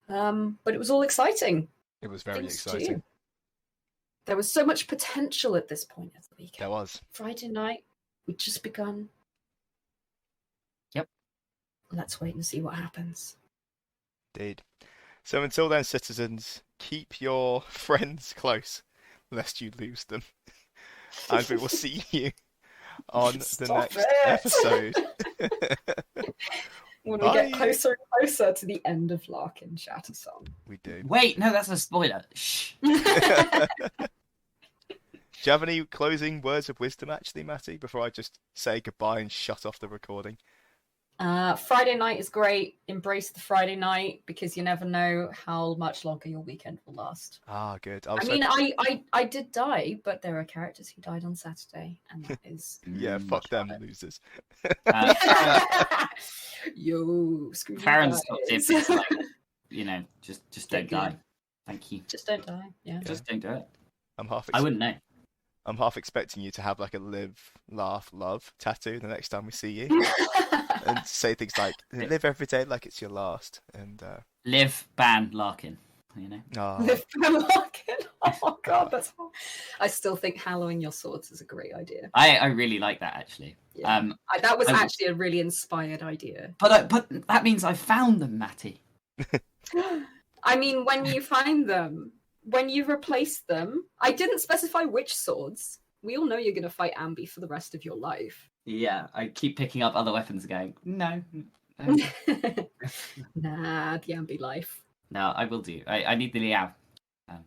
But it was all exciting. It was very exciting. There was so much potential at this point of the weekend. There was. Friday night, we'd just begun. Yep. Let's wait and see what happens. Indeed. So until then, citizens, keep your friends close, lest you lose them. And we will see you on the next episode. When we get closer and closer to the end of Larkin Shattersong. We do. Wait, no, that's a spoiler. Shh. Do you have any closing words of wisdom, actually, Matty, before I just say goodbye and shut off the recording? Friday night is great. Embrace the Friday night, because you never know how much longer your weekend will last. Ah, good. I did die, but there are characters who died on Saturday, and that is yeah, fuck them losers. Yo, screw Farren's you top guys. tip is like, just don't die. Thank you. Just don't die. Yeah. Just don't do it. I wouldn't know. I'm half expecting you to have like a live, laugh, love tattoo the next time we see you. And say things like, live every day like it's your last. And live, ban, Larkin. Live, ban, Larkin. Oh god, that's hard. I still think hallowing your swords is a great idea. I really like that, actually. Yeah. That was actually a really inspired idea. But that means I found them, Matty. I mean, when you find them, when you replace them, I didn't specify which swords. We all know you're going to fight Ambi for the rest of your life. Yeah, I keep picking up other weapons and going, no. Nah, the Ambi life. No, I will do. I need the Liao.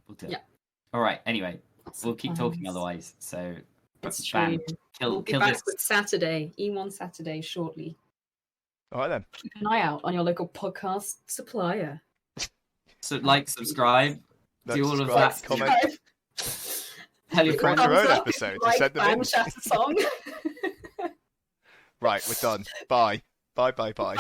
We'll do it. Yeah. All right, anyway, we'll keep talking otherwise. So, it's true. We'll be back with Saturday, E1 Saturday, shortly. All right, then. Keep an eye out on your local podcast supplier. So, subscribe, do all of that. Comment. Tell your friends. Your own episode. Send them in. Song. Right, we're done. Bye. Bye. Bye.